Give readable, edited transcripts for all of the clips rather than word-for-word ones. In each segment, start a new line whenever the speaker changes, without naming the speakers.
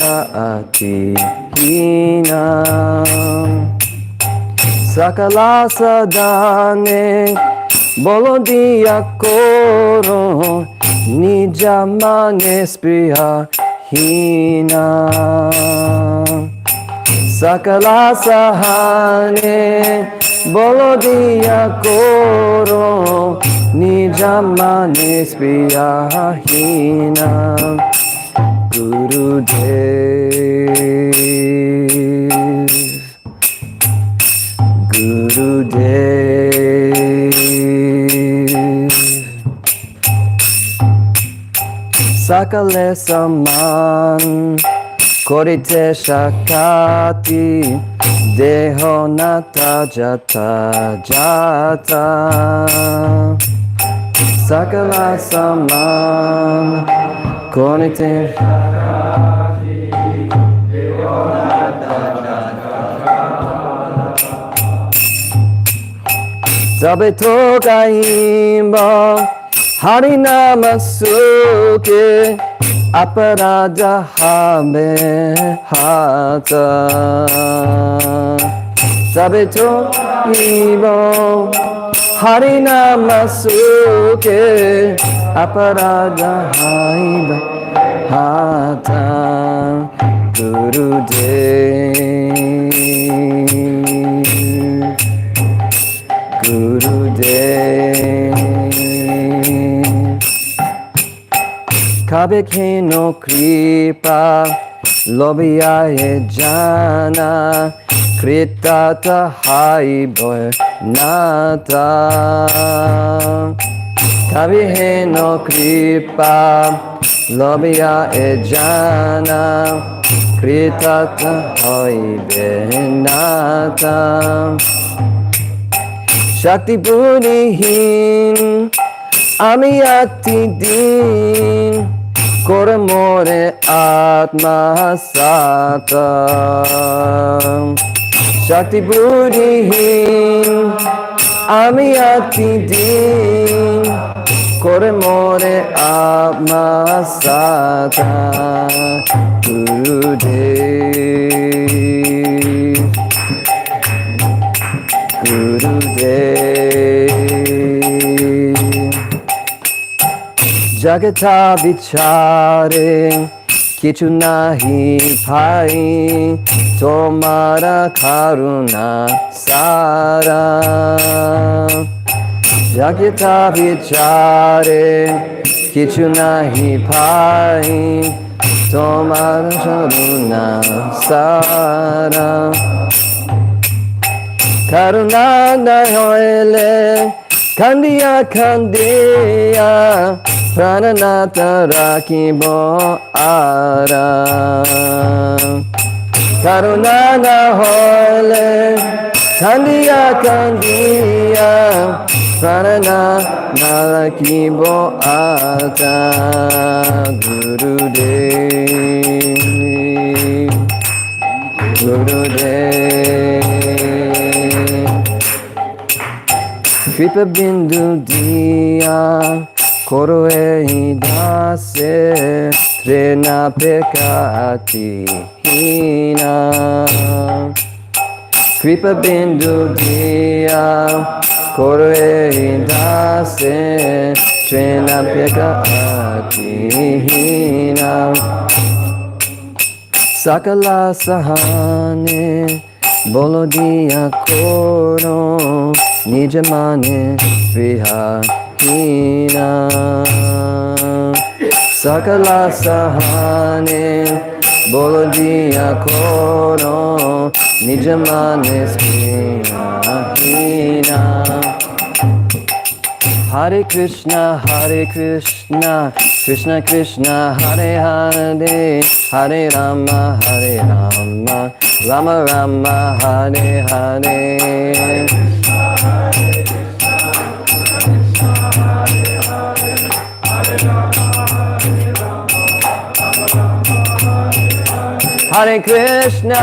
ati hinam sakala sadane bolodia koro nijamane spriya hinam sakala sahane bolodia koro nijamane spriya hinam Gurudev, Gurudev, Sakale saman, korite shakati, deho nata jata jata, Sakala saman, korite Sabe toca imba Harinama suke Aparada habe hata Sabe toca imba Harinama suke Aparada habe hata Gurudev Gurudev Kabeke no kripa Lobiyaye jana Kritata haiboy nata Kabeke no kripa Lobiyaye jana Kritata haiboy nata Shakti Punihin Ami Ati Din Koramore Atma Sata Shakti Punihin Ami Ati Din Koramore Atma Sata Gurudev Gurudev Jagata vichare kichu nahi bhai tomara karuna sara Jagata vichare kichu nahi bhai tomara karuna sara Karunanda hoile kandiya kandiya prananata rakibo ara Karunanda hoile kandiya kandiya prananata rakibo ata Gurudev Gurudev Kripa bindu diya koroe idase trena pekati hina Kripa bindu diya koroe idase trena pekati hina Sakala sahane bolo diya koro Nijamane vihahina Sakala sahane bolo diya koro Nijamane vihahina Hare Krishna Krishna Krishna Hare Hare Hare Rama Rama Rama Hare Hare Hare Krishna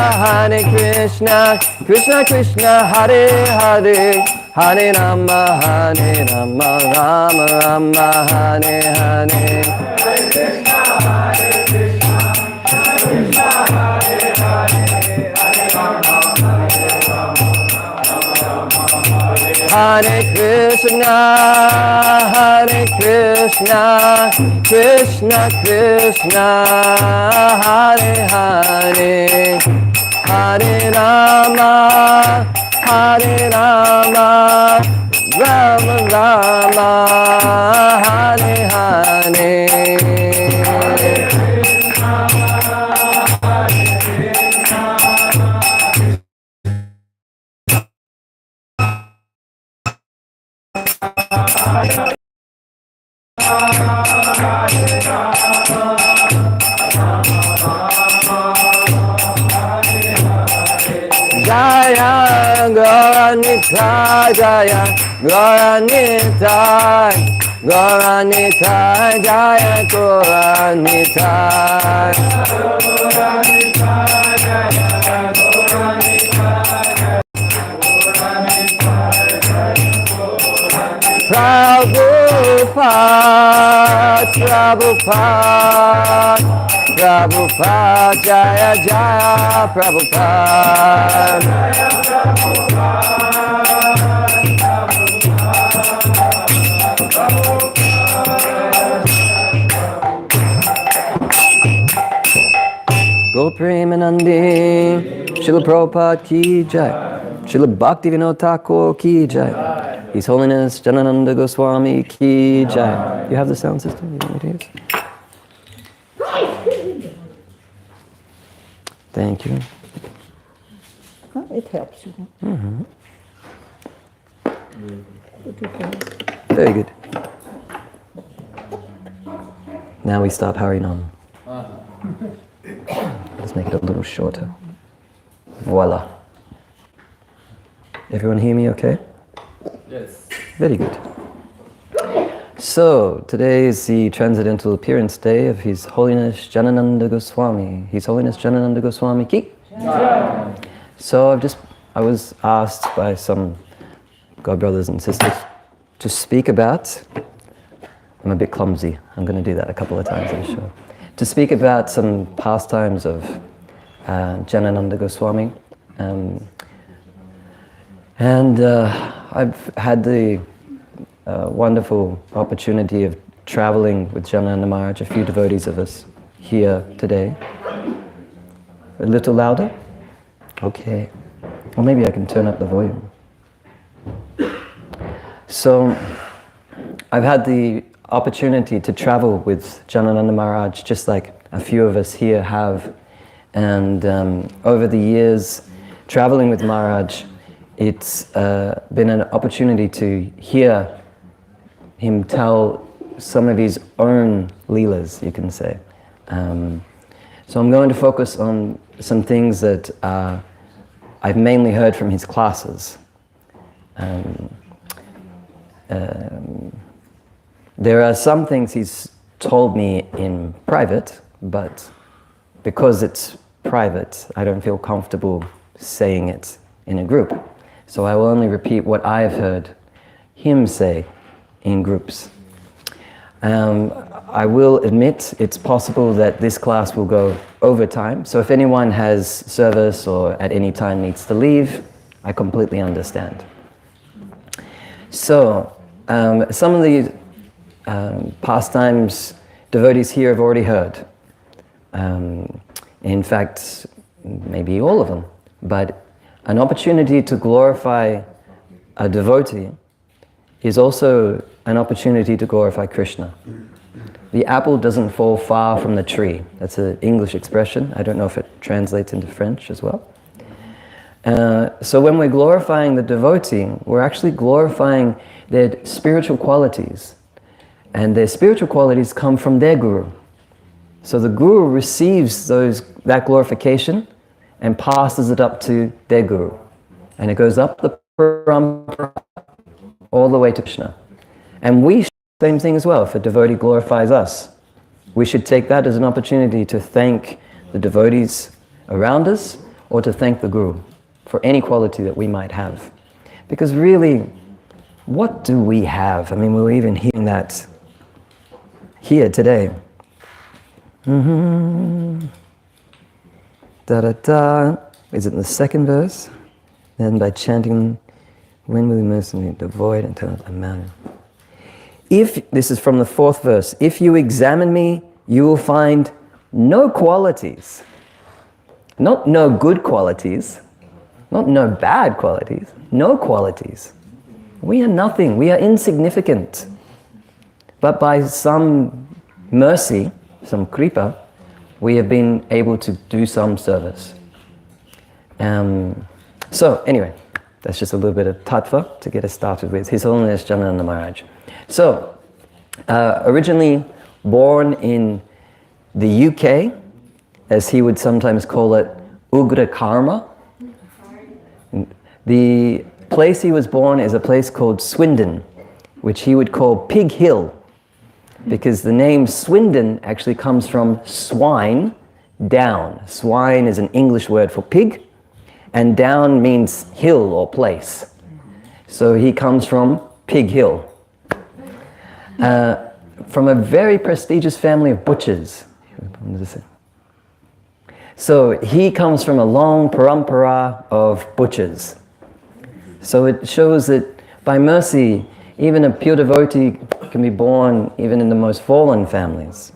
Krishna Krishna Hare Hare Hare Rama Rama Rama Hare Hare Hare Krishna Hare Krishna, Krishna Krishna, Hare Hare, Hare Rama, Rama Rama, Hare Hare. Jaya Gauranita, Jaya Gauranita, Gauranita, Jaya Gauranita. Prabhupada, Prabhupada, Prabhupada, Jaya Jaya Prabhupada. Go Prema Nandi, Srila Prabhupada ki jai, Srila Bhaktivinoda Thakur ki jai, His Holiness Janananda Goswami ki jai. You have the sound system? You want me to use? Thank you.
It helps you.
Mm-hmm. Very good. Now we stop Harinam. Let's make it a little shorter. Voila. Everyone hear me okay?
Yes.
Very good. So, today is the Transcendental Appearance Day of His Holiness Janananda Goswami. His Holiness Janananda Goswami ki? Yeah. So I was asked by some God brothers and sisters to speak about, I'm a bit clumsy, I'm going to do that a couple of times I'm sure, to speak about some pastimes of Janananda Goswami. I've had the wonderful opportunity of traveling with Janananda Maharaj, a few devotees of us here today. A little louder? Okay. Or maybe I can turn up the volume. So, I've had the opportunity to travel with Janananda Maharaj, just like a few of us here have. And over the years, traveling with Maharaj, it's been an opportunity to hear him tell some of his own leelas, you can say. So I'm going to focus on some things that I've mainly heard from his classes. There are some things he's told me in private, but because it's private, I don't feel comfortable saying it in a group. So I will only repeat what I've heard him say in groups. I will admit it's possible that this class will go over time. So if anyone has service or at any time needs to leave, I completely understand. So some of the pastimes devotees here have already heard. In fact, maybe all of them. But an opportunity to glorify a devotee is also an opportunity to glorify Krishna. The apple doesn't fall far from the tree. That's an English expression. I don't know if it translates into French as well. So when we're glorifying the devotee, we're actually glorifying their spiritual qualities. And their spiritual qualities come from their guru. So the guru receives that glorification and passes it up to their guru. And it goes up the parampara all the way to Krishna. And we should do the same thing as well. If a devotee glorifies us, we should take that as an opportunity to thank the devotees around us or to thank the guru for any quality that we might have. Because really, what do we have? I mean, we're even hearing that here today. Da-da-da. Is it in the second verse? Then by chanting, when will you mercy the void and turn a mountain? If, this is from the fourth verse, if you examine me, you will find no qualities. Not no good qualities, not no bad qualities, no qualities. We are nothing, we are insignificant. But by some mercy, some kripa, we have been able to do some service. So anyway, that's just a little bit of tattva to get us started with. His Holiness Janananda Maharaj. So, originally born in the UK, as he would sometimes call it, Ugra Karma. The place he was born is a place called Swindon, which he would call Pig Hill, because the name Swindon actually comes from swine, down. Swine is an English word for pig, and down means hill or place. So he comes from Pig Hill. From a very prestigious family of butchers. So he comes from a long parampara of butchers. So it shows that by mercy, even a pure devotee can be born even in the most fallen families.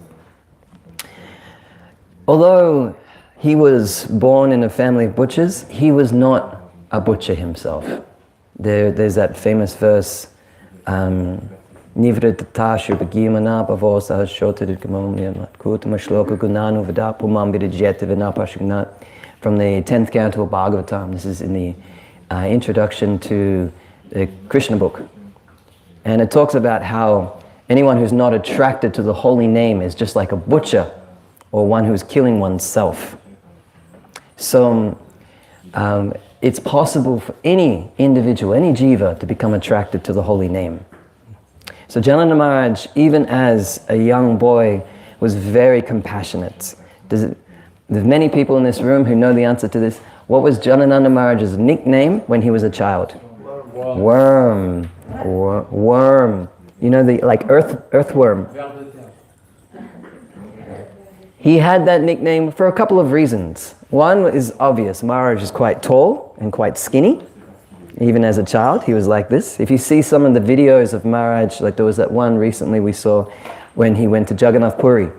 Although he was born in a family of butchers, he was not a butcher himself. There's that famous verse, Nivritata Shubhagimana Bhavosa Shotadikam Kutama Shloka Gunanu Vidapumam Vidajeta Vinapashugnat, from the 10th canto of Bhagavatam. This is in the introduction to the Krishna book. And it talks about how anyone who's not attracted to the holy name is just like a butcher or one who's killing oneself. So it's possible for any individual, any jiva, to become attracted to the holy name. So Janananda Maharaj, even as a young boy, was very compassionate. There's many people in this room who know the answer to this. What was Janananda Maharaj's nickname when he was a child? Worm. Worm. You know, the like earthworm. He had that nickname for a couple of reasons. One is obvious. Maharaj is quite tall and quite skinny. Even as a child, he was like this. If you see some of the videos of Maharaj, like there was that one recently we saw when he went to Jagannath Puri,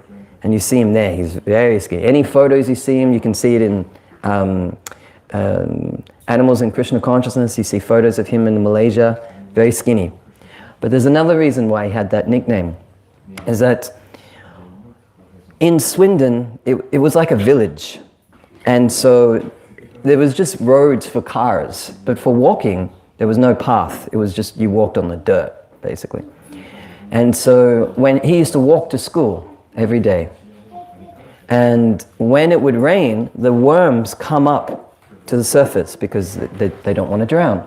and you see him there, he's very skinny. Any photos you see him, you can see it in Animals in Krishna Consciousness. You see photos of him in Malaysia, very skinny. But there's another reason why he had that nickname, is that in Swindon, it was like a village. And so there was just roads for cars, but for walking, there was no path. It was just, you walked on the dirt, basically. And so when he used to walk to school every day, and when it would rain, the worms come up to the surface because they don't want to drown.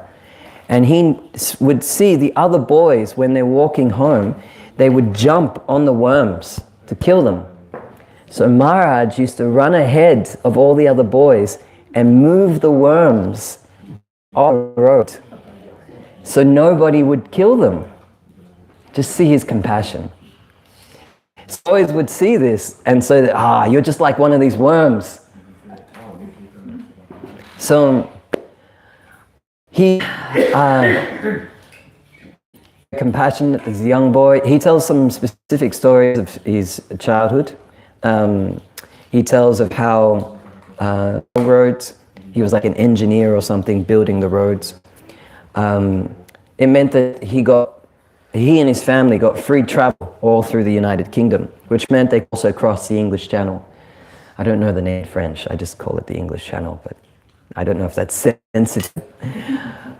And he would see the other boys, when they're walking home, they would jump on the worms to kill them. So Maharaj used to run ahead of all the other boys and move the worms off the road so nobody would kill them. Just see his compassion. So boys would see this and say that, you're just like one of these worms. So he, compassionate as a young boy, he tells some specific stories of his childhood. He tells of how roads, he was like an engineer or something building the roads. It meant that he and his family got free travel all through the United Kingdom, which meant they also crossed the English Channel. I don't know the name in French, I just call it the English Channel, but I don't know if that's sensitive.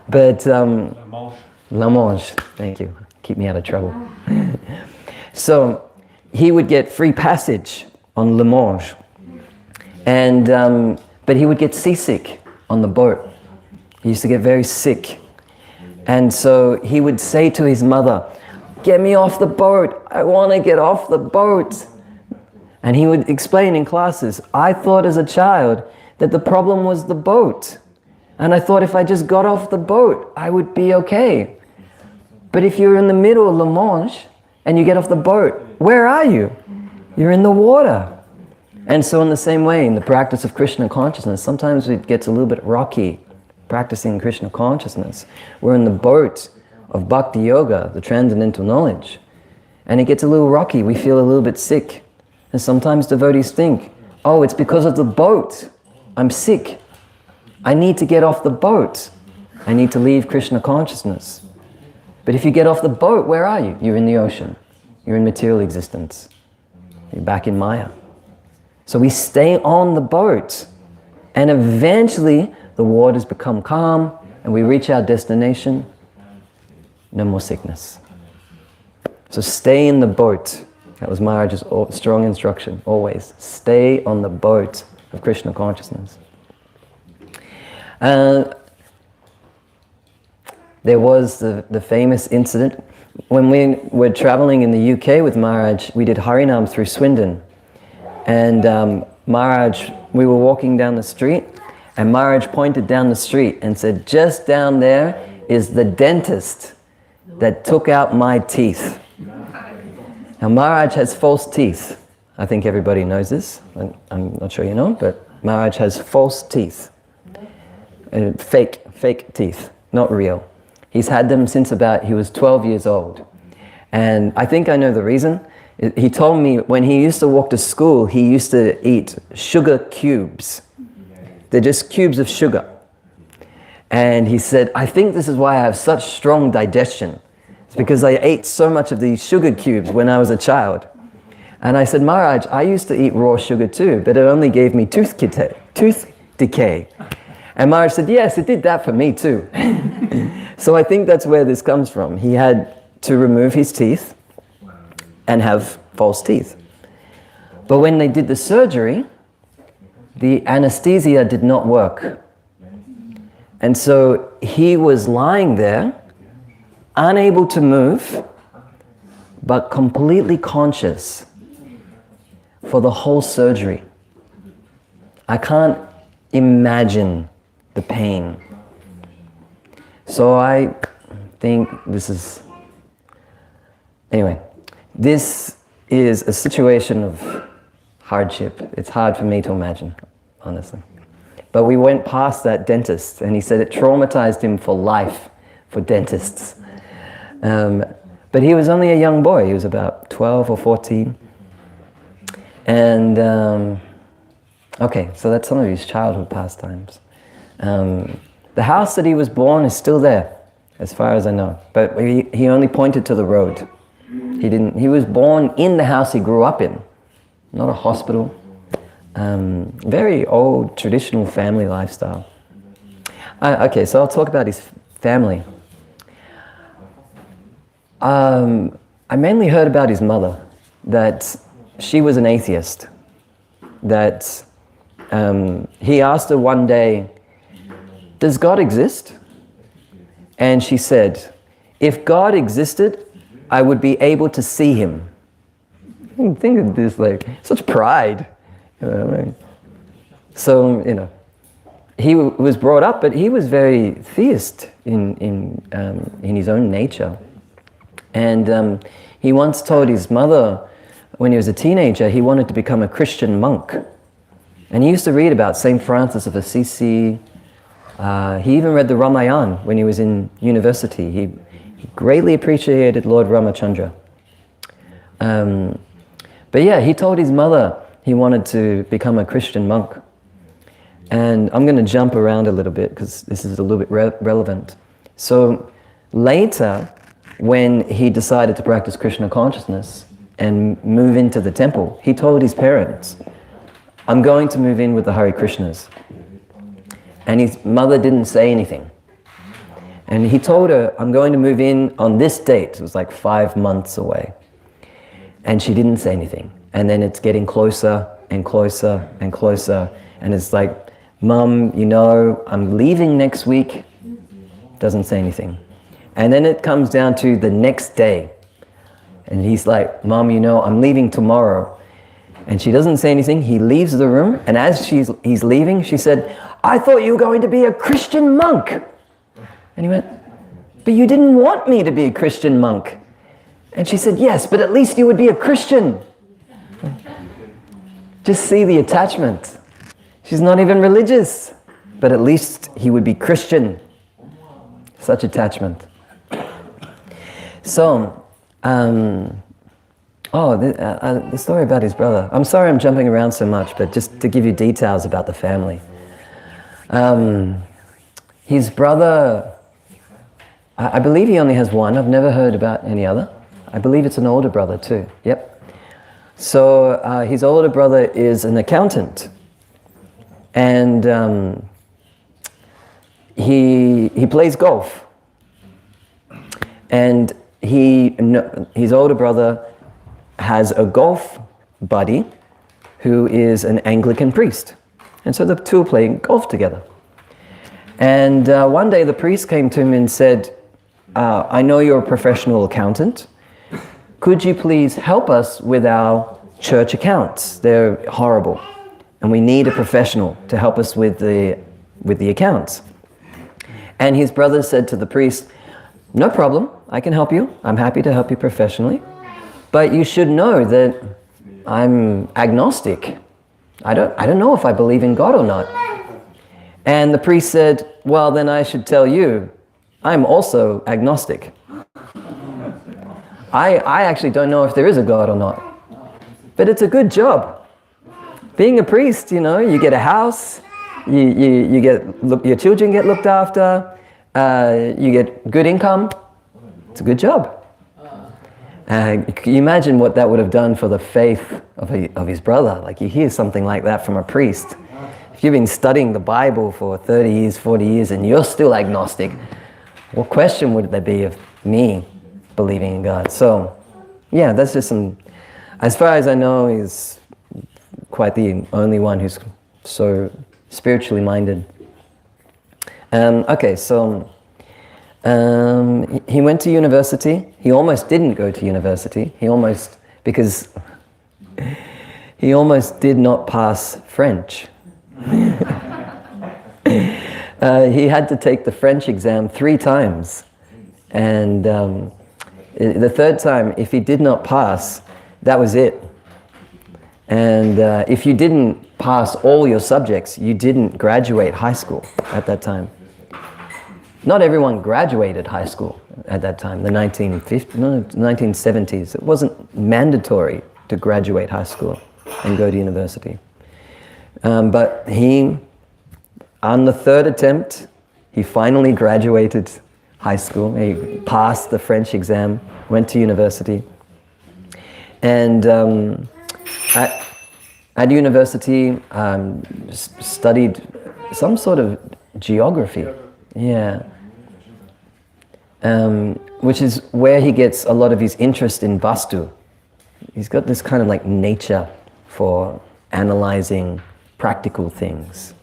But La Manche, thank you, keep me out of trouble. So he would get free passage on La Manche, and but he would get seasick on the boat. He used to get very sick. And so he would say to his mother, "Get me off the boat, I want to get off the boat." And he would explain in classes, "I thought as a child that the problem was the boat. And I thought if I just got off the boat, I would be okay. But if you're in the middle of La Manche and you get off the boat, where are you? You're in the water." And so in the same way, in the practice of Krishna consciousness, sometimes it gets a little bit rocky practicing Krishna consciousness. We're in the boat of bhakti yoga, the transcendental knowledge. And it gets a little rocky, we feel a little bit sick. And sometimes devotees think, oh, it's because of the boat. I'm sick. I need to get off the boat. I need to leave Krishna consciousness. But if you get off the boat, where are you? You're in the ocean. You're in material existence. You're back in Maya. So we stay on the boat. And eventually, the waters become calm, and we reach our destination. No more sickness. So stay in the boat. That was Maharaja's strong instruction, always. Stay on the boat of Krishna consciousness. There was the famous incident when we were traveling in the UK with Maharaj. We did Harinam through Swindon, and Maharaj, we were walking down the street, and Maharaj pointed down the street and said, just down there is the dentist that took out my teeth. Now Maharaj has false teeth. I think everybody knows this. I'm not sure you know, but Maharaj has false teeth. Fake teeth, not real. He's had them since about he was 12 years old. And I think I know the reason. He told me when he used to walk to school, he used to eat sugar cubes. They're just cubes of sugar. And he said, I think this is why I have such strong digestion. It's because I ate so much of these sugar cubes when I was a child. And I said, Maharaj, I used to eat raw sugar too, but it only gave me tooth decay. And Maharaj said, yes, it did that for me too. So I think that's where this comes from. He had to remove his teeth and have false teeth. But when they did the surgery, the anesthesia did not work. And so he was lying there, unable to move, but completely conscious for the whole surgery. I can't imagine the pain. So I think this is a situation of hardship. It's hard for me to imagine, honestly. But we went past that dentist, and he said it traumatized him for life, for dentists. But he was only a young boy. He was about 12 or 14. And, okay, so that's some of his childhood pastimes. The house that he was born is still there, as far as I know. But he only pointed to the road. He was born in the house he grew up in, not a hospital. Very old, traditional family lifestyle. Okay, so I'll talk about his family. I mainly heard about his mother, that she was an atheist. That he asked her one day, does God exist? And she said, if God existed, I would be able to see him. Think of this, like, such pride. You know what I mean? So, he was brought up, but he was very theist in his own nature. And he once told his mother, when he was a teenager, he wanted to become a Christian monk. And he used to read about St. Francis of Assisi. He even read the Ramayana when he was in university. He greatly appreciated Lord Ramachandra. But yeah, he told his mother he wanted to become a Christian monk. And I'm going to jump around a little bit because this is a little bit relevant. So later, when he decided to practice Krishna consciousness and move into the temple, he told his parents, I'm going to move in with the Hare Krishnas. And his mother didn't say anything. And he told her, I'm going to move in on this date. It was like 5 months away. And she didn't say anything. And then it's getting closer and closer and closer. And it's like, Mom, I'm leaving next week. Doesn't say anything. And then it comes down to the next day. And he's like, Mom, I'm leaving tomorrow. And she doesn't say anything. He leaves the room. And as he's leaving, she said, I thought you were going to be a Christian monk. And he went, but you didn't want me to be a Christian monk. And she said, yes, but at least you would be a Christian. Just see the attachment. She's not even religious, but at least he would be Christian. Such attachment. So, the story about his brother. I'm sorry I'm jumping around so much, but just to give you details about the family. His brother, I believe he only has one. I've never heard about any other. I believe it's an older brother too. Yep. So his older brother is an accountant. And he plays golf. And his older brother has a golf buddy who is an Anglican priest. And so the two are playing golf together. And one day the priest came to him and said, I know you're a professional accountant. Could you please help us with our church accounts? They're horrible. And we need a professional to help us with the accounts. And his brother said to the priest, no problem, I can help you. I'm happy to help you professionally. But you should know that I'm agnostic. I don't know if I believe in God or not. And the priest said, well, then I should tell you, I'm also agnostic. I actually don't know if there is a God or not. But it's a good job. Being a priest, you get a house, your children get looked after, you get good income. It's a good job. Can you imagine what that would have done for the faith of his brother? Like, you hear something like that from a priest. If you've been studying the Bible for 30 years, 40 years, and you're still agnostic, what question would there be of me believing in God? So, yeah, that's just as far as I know, he's quite the only one who's so spiritually minded. Okay, so he went to university. He almost didn't go to university. Because he almost did not pass French. He had to take the French exam 3 times. And the third time, if he did not pass, that was it. And if you didn't pass all your subjects, you didn't graduate high school at that time. Not everyone graduated high school at that time, the 1970s. It wasn't mandatory to graduate high school and go to university. But he, on the 3rd attempt, he finally graduated high school. He passed the French exam, went to university. And at university, studied some sort of geography. Yeah. Which is where he gets a lot of his interest in Vastu. He's got this kind of like nature for analyzing practical things.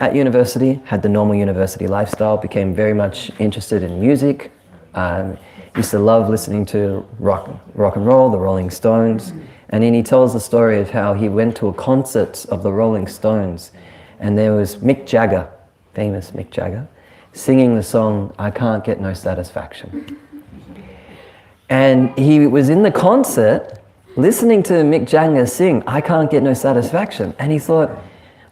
At university, had the normal university lifestyle, became very much interested in music. Used to love listening to rock and roll, the Rolling Stones. And then he tells the story of how he went to a concert of the Rolling Stones, and there was Mick Jagger, famous Mick Jagger, singing the song, I Can't Get No Satisfaction. And he was in the concert listening to Mick Jagger sing, I Can't Get No Satisfaction. And he thought,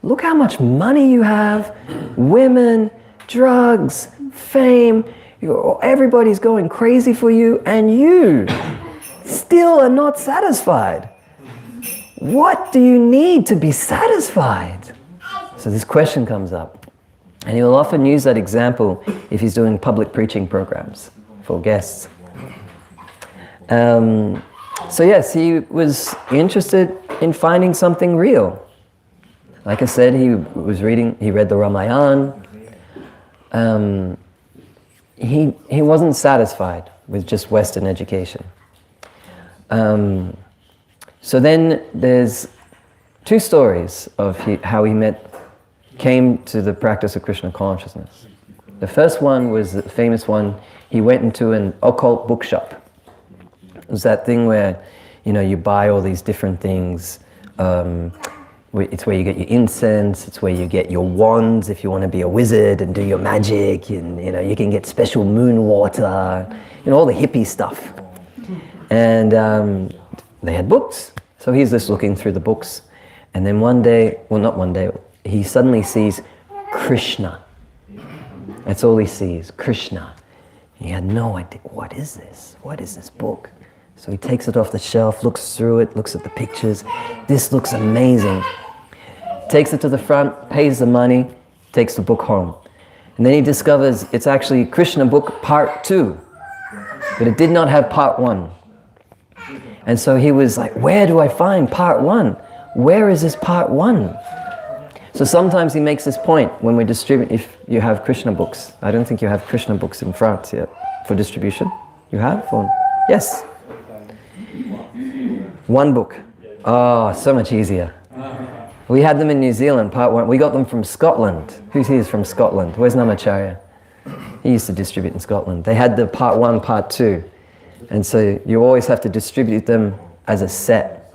look how much money you have, women, drugs, fame, everybody's going crazy for you, and you still are not satisfied. What do you need to be satisfied? So this question comes up. And he will often use that example if he's doing public preaching programs for guests. So yes, he was interested in finding something real. Like I said, he read the Ramayana. He wasn't satisfied with just Western education. So then there's 2 stories of how he came to the practice of Krishna consciousness. The first one was the famous one. He went into an occult bookshop. It was that thing where, you buy all these different things. It's where you get your incense. It's where you get your wands if you want to be a wizard and do your magic. And you can get special moon water. All the hippie stuff. And they had books. So he's just looking through the books. And then one day, well, not one day, he suddenly sees Krishna. That's all he sees, Krishna. He had no idea, what is this? What is this book? So he takes it off the shelf, looks through it, looks at the pictures. This looks amazing. Takes it to the front, pays the money, takes the book home. And then he discovers it's actually Krishna book part 2. But it did not have part 1. And so he was like, where do I find part 1? Where is this part 1? So sometimes he makes this point when we distribute, if you have Krishna books. I don't think you have Krishna books in France yet for distribution. You have? Or, yes. 1 book. Oh, so much easier. We had them in New Zealand, part 1. We got them from Scotland. Who's here is from Scotland? Where's Namacharya? He used to distribute in Scotland. They had the part 1, part 2. And so you always have to distribute them as a set,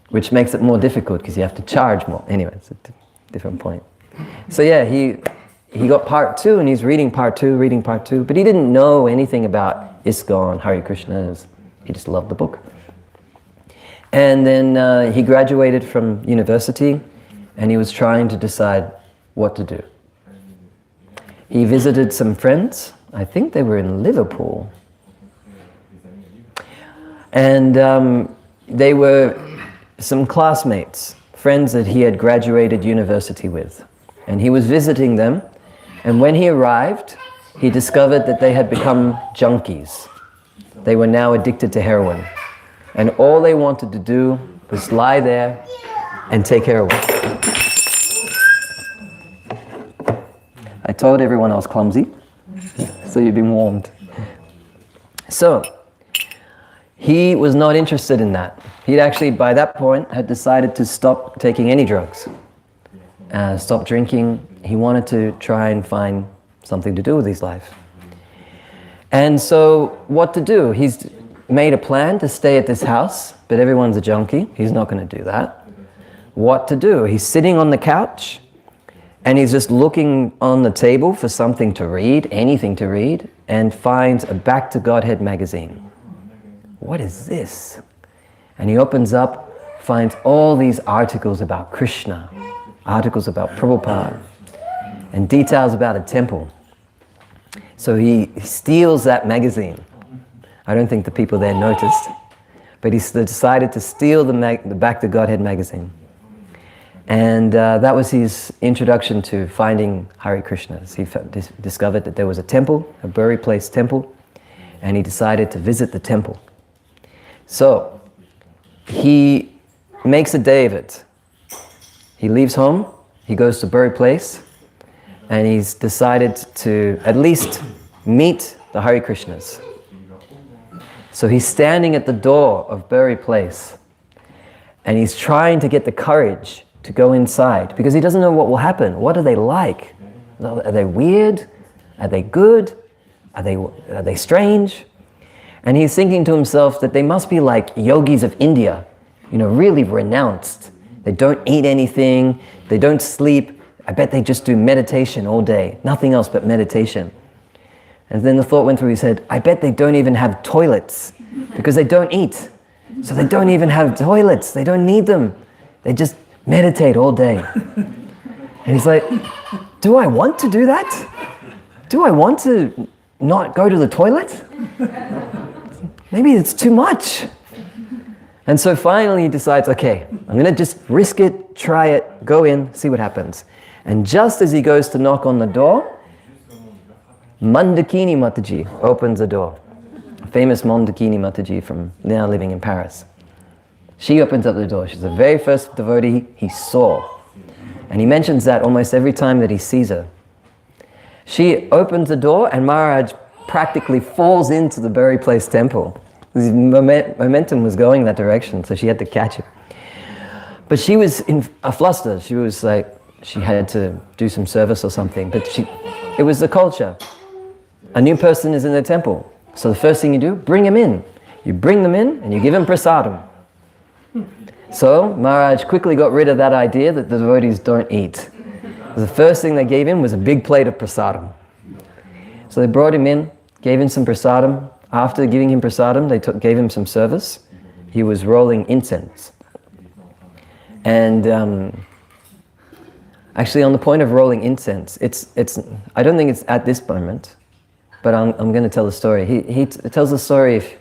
which makes it more difficult because you have to charge more. Anyway, it's a different point. So yeah, he got part 2 and he's reading part 2, but he didn't know anything about ISKCON, Hare Krishnas. He just loved the book. And then he graduated from university and he was trying to decide what to do. He visited some friends. I think they were in Liverpool. And they were some classmates, friends that he had graduated university with. And he was visiting them. And when he arrived, he discovered that they had become junkies. They were now addicted to heroin. And all they wanted to do was lie there and take heroin. I told everyone I was clumsy, so you've been warned. So, he was not interested in that. He'd actually, by that point, had decided to stop taking any drugs, stop drinking. He wanted to try and find something to do with his life. And so, what to do? He's made a plan to stay at this house, but everyone's a junkie. He's not going to do that. What to do? He's sitting on the couch, and he's just looking on the table for something to read, anything to read, and finds a Back to Godhead magazine. What is this? And he opens up, finds all these articles about Krishna, articles about Prabhupada, and details about a temple. So he steals that magazine. I don't think the people there noticed, but he decided to steal the Back to Godhead magazine. And that was his introduction to finding Hare Krishnas. He discovered that there was a temple, a Bury Place temple, and he decided to visit the temple. So he makes a day of it. He leaves home, he goes to Bury Place, and he's decided to at least meet the Hare Krishnas. So he's standing at the door of Bury Place, and he's trying to get the courage to go inside, because he doesn't know what will happen. What are they like? Are they weird? Are they good? Are they strange? And he's thinking to himself that they must be like yogis of India, really renounced. They don't eat anything, they don't sleep. I bet they just do meditation all day, nothing else but meditation. And then the thought went through his head, I bet they don't even have toilets, because they don't eat. So they don't even have toilets, they don't need them. They just meditate all day. And he's like, do I want to do that? Do I want to not go to the toilet? Maybe it's too much. And so finally he decides, okay, I'm going to just risk it, try it, go in, see what happens. And just as he goes to knock on the door, Mandakini Mataji opens the door. Famous Mandakini Mataji from now living in Paris. She opens up the door. She's the very first devotee he saw. And he mentions that almost every time that he sees her. She opens the door and Maharaj practically falls into the Bury Place temple. His momentum was going that direction, so she had to catch it. But she was in a fluster. She was like, she had to do some service or something. But it was the culture. A new person is in the temple. So the first thing you do, bring him in. You bring them in and you give him prasadam. So Maharaj quickly got rid of that idea that the devotees don't eat. The first thing they gave him was a big plate of prasadam. So they brought him in, gave him some prasadam. after giving him prasadam, they gave him some service. He was rolling incense. And actually, on the point of rolling incense, I don't think it's at this moment, but I'm going to tell the story. He tells the story if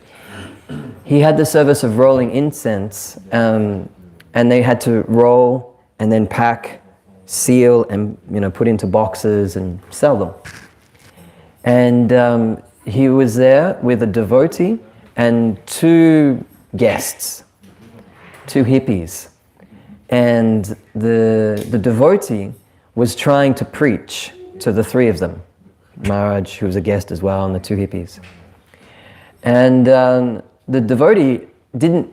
he had the service of rolling incense, and they had to roll and then pack, seal, and put into boxes and sell them. And he was there with a devotee and 2 guests, 2 hippies. And the devotee was trying to preach to the 3 of them. Maharaj, who was a guest as well, and the 2 hippies. And the devotee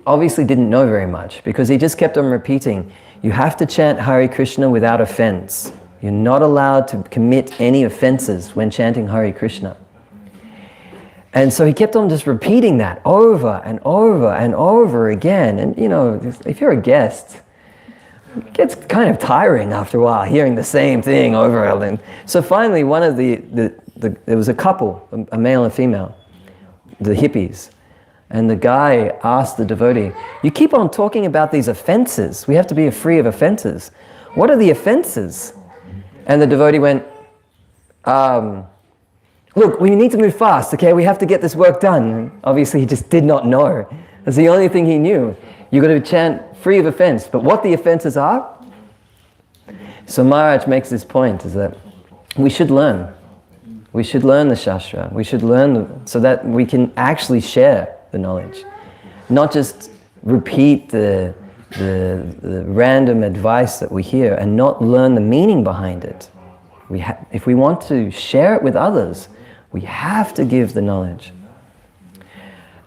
obviously didn't know very much, because he just kept on repeating, you have to chant Hare Krishna without offense. You're not allowed to commit any offenses when chanting Hare Krishna. And so he kept on just repeating that over and over and over again. And if you're a guest, it gets kind of tiring after a while, hearing the same thing over again. So finally, one of there was a couple, a male and female, the hippies. And the guy asked the devotee, you keep on talking about these offenses. We have to be free of offenses. What are the offenses? And the devotee went, look, we need to move fast, okay? We have to get this work done. And obviously, he just did not know. That's the only thing he knew. You've got to chant free of offense. But what the offenses are? So Maharaj makes this point, is that we should learn. We should learn the Shastra. We should learn so that we can actually share the knowledge. Not just repeat the random advice that we hear and not learn the meaning behind it. If we want to share it with others, we have to give the knowledge.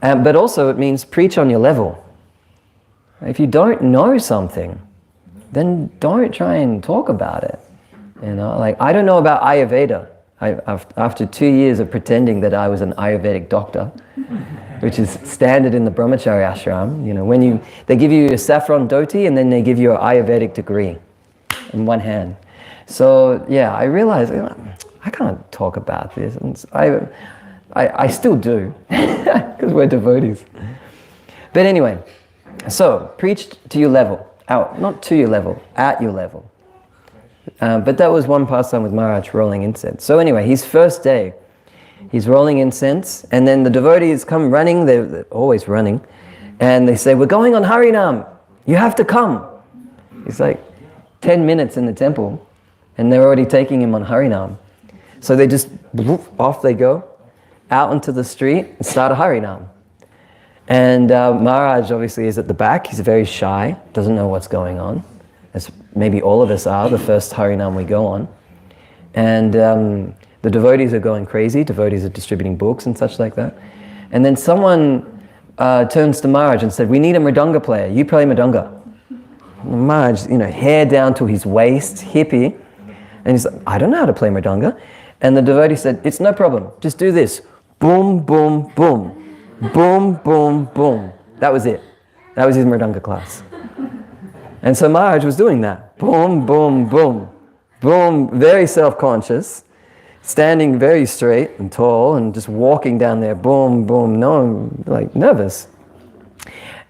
But also it means preach on your level. If you don't know something, then don't try and talk about it. Like I don't know about Ayurveda. After 2 years of pretending that I was an Ayurvedic doctor, which is standard in the brahmachari ashram, when they give you a saffron dhoti and then they give you an Ayurvedic degree in one hand. So yeah, I realized I can't talk about this, and I still do because we're devotees. But anyway, so preach to your level, not to your level, at your level. But that was one pastime with Maharaj, rolling incense. So anyway, his first day, he's rolling incense, and then the devotees come running, they're always running, and they say, we're going on Harinam, you have to come. He's like 10 minutes in the temple, and they're already taking him on Harinam. So they just, off they go, out onto the street and start a Harinam. And Maharaj obviously is at the back, he's very shy, doesn't know what's going on. As maybe all of us are, the first Harinam we go on. And the devotees are going crazy, devotees are distributing books and such like that. And then someone turns to Maharaj and said, we need a mridanga player, you play mridanga. Maharaj, hair down to his waist, hippie. And he's like, I don't know how to play mridanga. And the devotee said, it's no problem, just do this. Boom, boom, boom. Boom, boom, boom. That was it. That was his mridanga class. And so Maharaj was doing that. Boom, boom, boom. Boom, very self-conscious, standing very straight and tall and just walking down there. Boom, boom, nervous.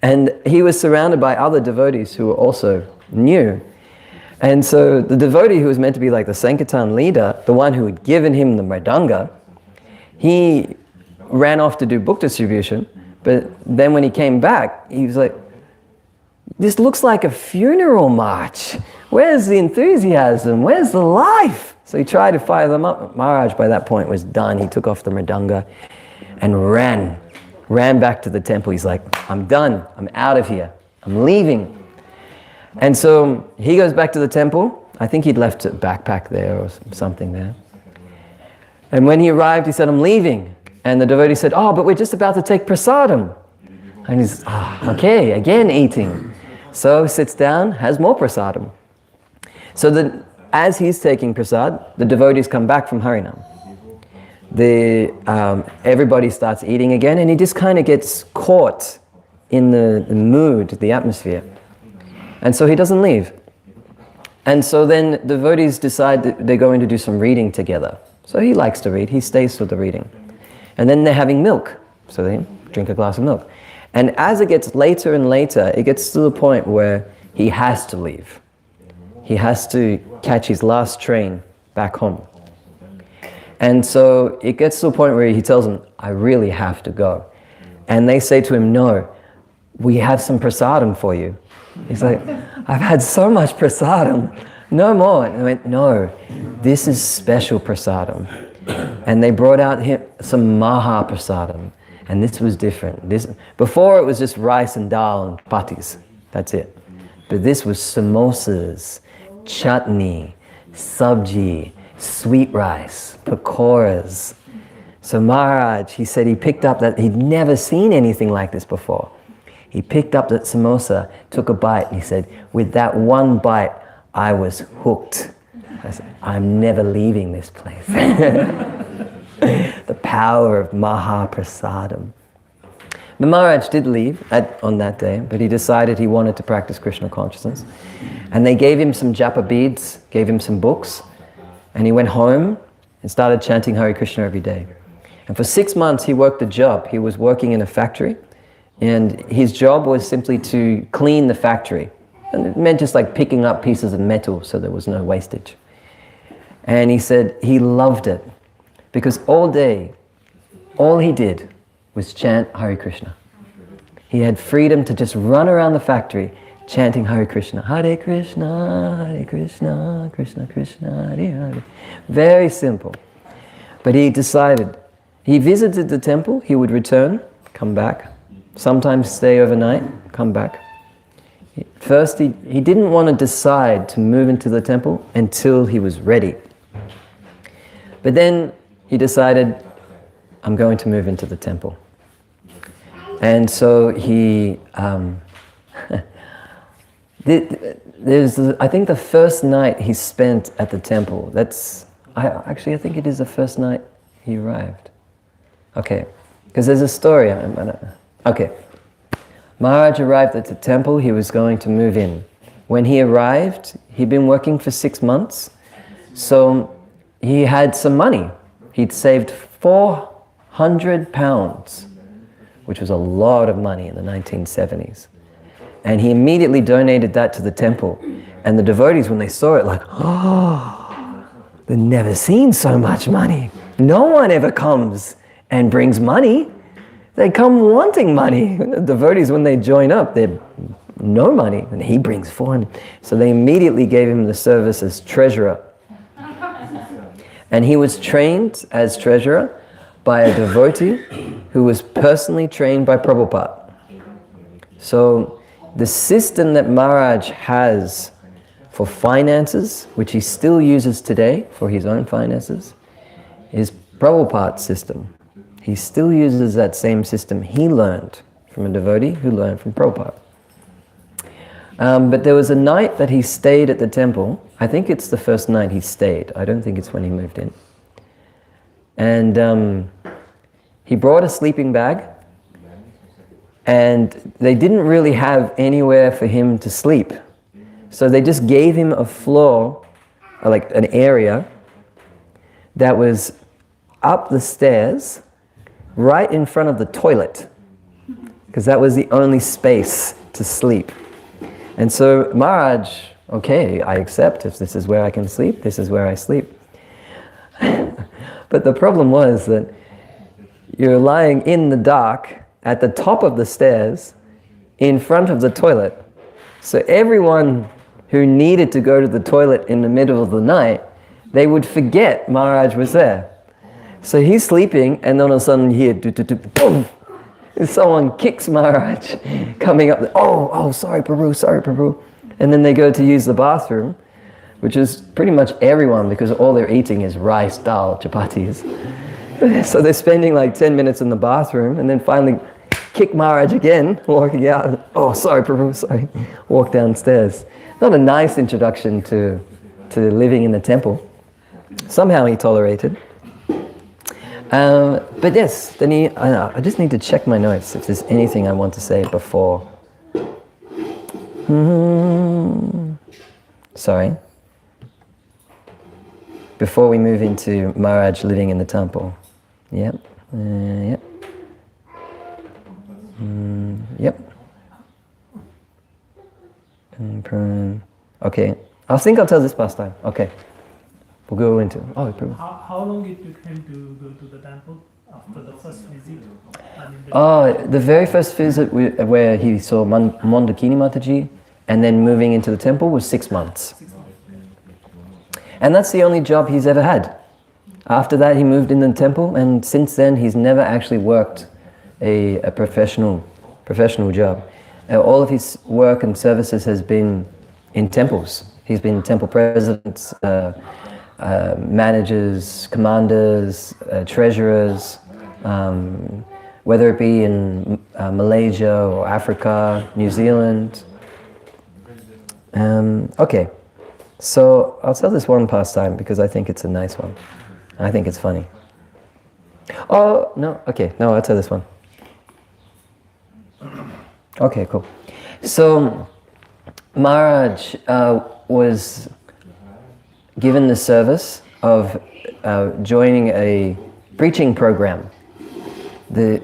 And he was surrounded by other devotees who were also new. And so the devotee who was meant to be like the Sankirtan leader, the one who had given him the mridanga, he ran off to do book distribution. But then when he came back, he was like, this looks like a funeral march. Where's the enthusiasm? Where's the life? So he tried to fire them up. Maharaj by that point was done. He took off the mridanga and ran back to the temple. He's like, I'm done. I'm out of here. I'm leaving. And so he goes back to the temple. I think he'd left a backpack there or something there. And when he arrived, he said, I'm leaving. And the devotee said, oh, but we're just about to take prasadam. And he's, okay, again eating. So sits down, has more prasadam. So as he's taking prasad, the devotees come back from Harinam. Everybody starts eating again, and he just kind of gets caught in the mood, the atmosphere. And so he doesn't leave. And so then the devotees decide that they're going to do some reading together. So he likes to read, he stays for the reading. And then they're having milk. So they drink a glass of milk. And as it gets later and later, it gets to the point where he has to leave. He has to catch his last train back home. And so it gets to a point where he tells them, I really have to go. And they say to him, no, we have some prasadam for you. He's like, I've had so much prasadam, no more. And they went, no, this is special prasadam. And they brought out him some maha prasadam. And this was different. Before it was just rice and dal and chapatis. That's it. But this was samosas, chutney, sabji, sweet rice, pakoras. So Maharaj, he said he picked up that, he'd never seen anything like this before. He picked up that samosa, took a bite, and he said, with that one bite, I was hooked. I said, I'm never leaving this place. The power of Mahaprasadam. But Maharaj did leave on that day, but he decided he wanted to practice Krishna consciousness. And they gave him some japa beads, gave him some books, and he went home and started chanting Hare Krishna every day. And for 6 months he worked a job. He was working in a factory, and his job was simply to clean the factory. And it meant just like picking up pieces of metal so there was no wastage. And he said he loved it because all day, all he did was chant Hare Krishna. He had freedom to just run around the factory chanting Hare Krishna. Hare Krishna, Krishna Krishna, Hare Hare. Very simple. But he decided, he visited the temple, he would return, come back, sometimes stay overnight, come back. First, he didn't want to decide to move into the temple until he was ready. But then he decided, I'm going to move into the temple. And so he, there's, I think the first night he spent at the temple, I think it is the first night he arrived. Okay, because there's a story. Okay. Maharaj arrived at the temple, he was going to move in. When he arrived, he'd been working for 6 months, so he had some money. He'd saved 400 pounds, which was a lot of money in the 1970s. And he immediately donated that to the temple. And the devotees, when they saw it, like, oh, they've never seen so much money. No one ever comes and brings money. They come wanting money. The devotees, when they join up, they have no money, and he brings 400. So they immediately gave him the service as treasurer. And he was trained as treasurer by a devotee who was personally trained by Prabhupada. So the system that Maharaj has for finances, which he still uses today for his own finances, is Prabhupada's system. He still uses that same system he learned from a devotee who learned from Prabhupada. But there was a night that he stayed at the temple. I think it's the first night he stayed. I don't think it's when he moved in. And he brought a sleeping bag, and they didn't really have anywhere for him to sleep. So they just gave him a floor, like an area, that was up the stairs, right in front of the toilet, because that was the only space to sleep. And so Maharaj, okay, I accept. If this is where I can sleep, this is where I sleep. But the problem was that you're lying in the dark at the top of the stairs in front of the toilet. So everyone who needed to go to the toilet in the middle of the night, they would forget Maharaj was there. So he's sleeping, and then all of a sudden you hear, boom! And someone kicks Maharaj, coming up, sorry Prabhu. And then they go to use the bathroom, which is pretty much everyone, because all they're eating is rice, dal, chapatis. So they're spending like 10 minutes in the bathroom, and then finally kick Maharaj again, walking out. Oh, sorry Prabhu, sorry. Walk downstairs. Not a nice introduction to living in the temple. Somehow he tolerated. But yes, then I just need to check my notes if there's anything I want to say before. Sorry. Before we move into Maharaj living in the temple. Yep. Okay, I think I'll tell this pastime. Okay, we'll go into. Oh, Prabhu.
How long it took him to go to the temple after the first visit?
The very first visit where he saw Mandakini Mataji and then moving into the temple was 6 months. And that's the only job he's ever had. After that, he moved in the temple, and since then, he's never actually worked a professional job. All of his work and services has been in temples. He's been temple presidents, managers, commanders, treasurers, whether it be in Malaysia or Africa, New Zealand. Okay, so I'll tell this one pastime because I think it's a nice one. I think it's funny. Oh, no, okay, no, I'll tell this one. Okay, cool. So, Maharaj was given the service of joining a preaching program.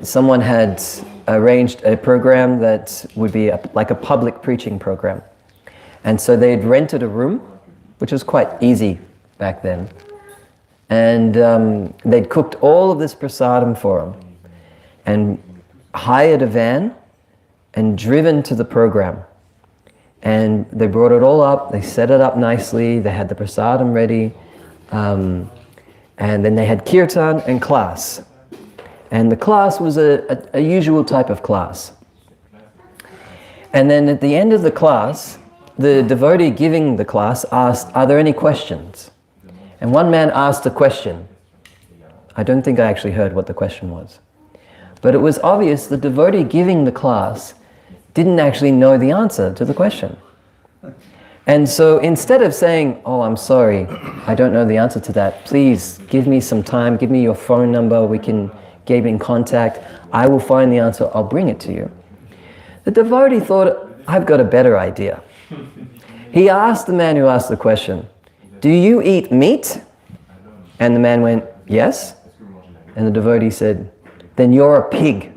Someone had arranged a program that would be like a public preaching program. And so they'd rented a room, which was quite easy back then. And they'd cooked all of this prasadam for him and hired a van and driven to the program. And they brought it all up, they set it up nicely, they had the prasadam ready, and then they had kirtan and class. And the class was a usual type of class. And then at the end of the class, the devotee giving the class asked, "Are there any questions?" And one man asked a question. I don't think I actually heard what the question was. But it was obvious the devotee giving the class didn't actually know the answer to the question. And so instead of saying, "Oh, I'm sorry, I don't know the answer to that. Please give me some time, give me your phone number, we can get in contact. I will find the answer, I'll bring it to you." The devotee thought, "I've got a better idea." He asked the man who asked the question, "Do you eat meat?" And the man went, "Yes." And the devotee said, "Then you're a pig."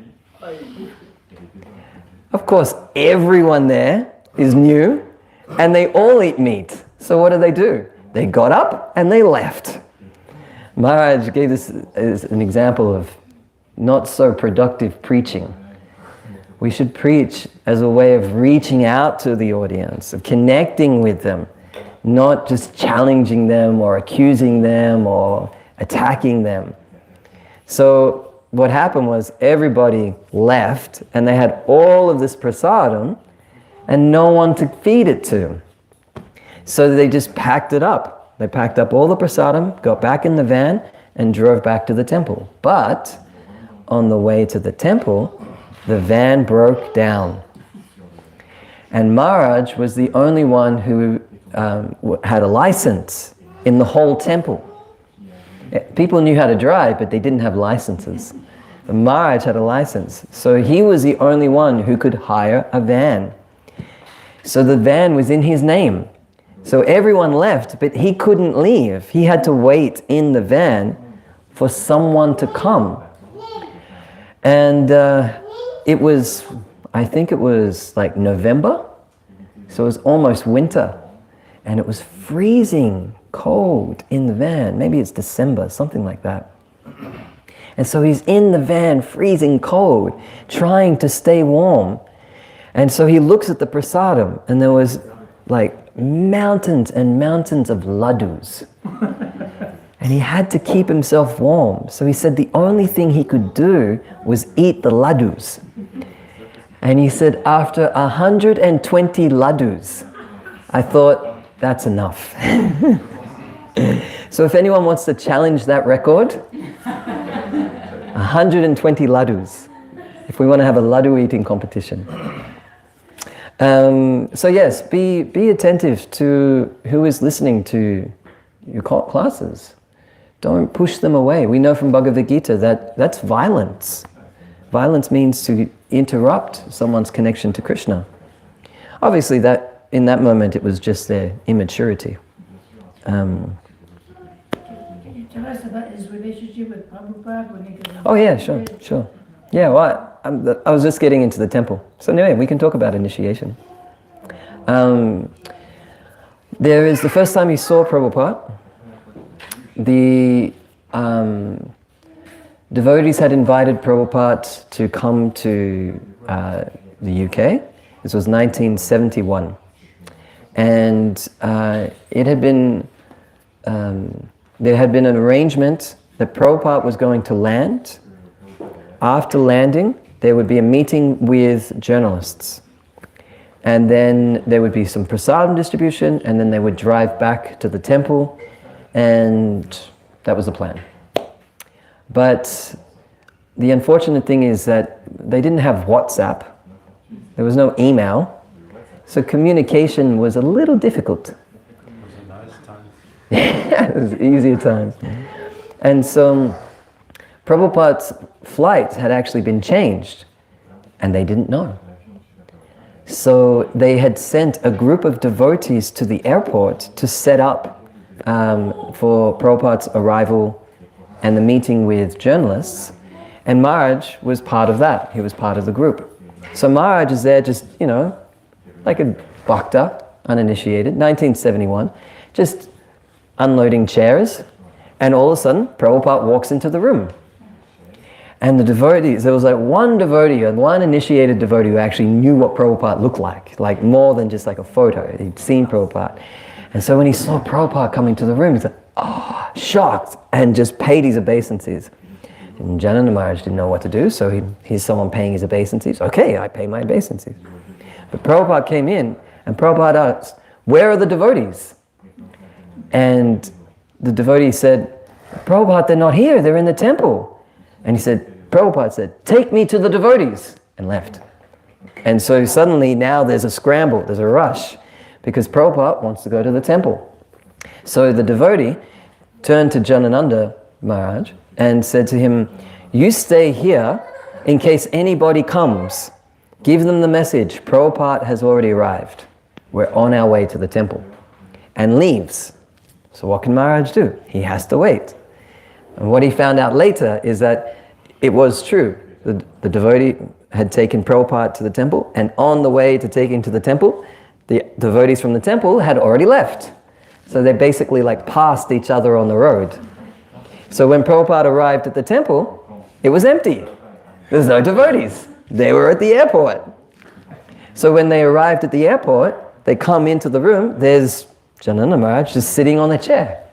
Of course, everyone there is new, and they all eat meat. So what do? They got up and they left. Maharaj gave this as an example of not so productive preaching. We should preach as a way of reaching out to the audience, of connecting with them, not just challenging them or accusing them or attacking them. So what happened was everybody left and they had all of this prasadam and no one to feed it to. So they just packed it up. They packed up all the prasadam, got back in the van and drove back to the temple. But on the way to the temple, the van broke down. And Maharaj was the only one who had a license in the whole temple. People knew how to drive, but they didn't have licenses. But Maharaj had a license. So he was the only one who could hire a van. So the van was in his name. So everyone left, but he couldn't leave. He had to wait in the van for someone to come. And I think it was like November. So it was almost winter. And it was freezing cold in the van. Maybe it's December, something like that. And so he's in the van, freezing cold, trying to stay warm. And so he looks at the prasadam, and there was like mountains and mountains of laddus. And he had to keep himself warm. So he said the only thing he could do was eat the laddus. And he said, after 120 laddus, I thought, that's enough. So if anyone wants to challenge that record, 120 laddus, if we want to have a laddu eating competition. So yes, be attentive to who is listening to your classes. Don't push them away. We know from Bhagavad Gita that that's violence. Violence means to interrupt someone's connection to Krishna. Obviously, that in that moment it was just their immaturity.
Can you tell us about his relationship with Prabhupada when he could...
Oh yeah, sure. Yeah, well, I was just getting into the temple. So anyway, we can talk about initiation. There is the first time he saw Prabhupada, the devotees had invited Prabhupada to come to the UK. This was 1971. And it had been, there had been an arrangement that Prabhupada was going to land. After landing, there would be a meeting with journalists. And then there would be some prasadam distribution, and then they would drive back to the temple, and that was the plan. But the unfortunate thing is that they didn't have WhatsApp. There was no email. So communication was a little difficult.
It was a nice time.
Yeah, it was easier times. And so Prabhupada's flight had actually been changed, and they didn't know. So they had sent a group of devotees to the airport to set up for Prabhupada's arrival and the meeting with journalists. And Maharaj was part of that. He was part of the group. So Maharaj is there just, you know, like a bhakta, uninitiated, 1971, just unloading chairs. And all of a sudden, Prabhupada walks into the room. And the devotees, there was like one devotee, and one initiated devotee who actually knew what Prabhupada looked like more than just like a photo. He'd seen Prabhupada. And so when he saw Prabhupada coming to the room, he's like, oh, shocked, and just paid his obeisances. And Janananda Maharaj didn't know what to do, so he's someone paying his obeisances. Okay, I pay my obeisances. But Prabhupada came in, and Prabhupada asked, where are the devotees? And the devotee said, Prabhupada, they're not here, they're in the temple. And he said, Prabhupada said, take me to the devotees, and left. And so suddenly now there's a scramble, there's a rush, because Prabhupada wants to go to the temple. So the devotee turned to Janananda Maharaj and said to him, you stay here in case anybody comes. Give them the message, Prabhupada has already arrived. We're on our way to the temple. And leaves. So what can Maharaj do? He has to wait. And what he found out later is that it was true. The devotee had taken Prabhupada to the temple, and on the way to take him to the temple, the devotees from the temple had already left. So they basically like passed each other on the road. So when Prabhupada arrived at the temple, it was empty. There's no devotees. They were at the airport. So when they arrived at the airport, they come into the room, there's Janananda Maharaj just sitting on a chair.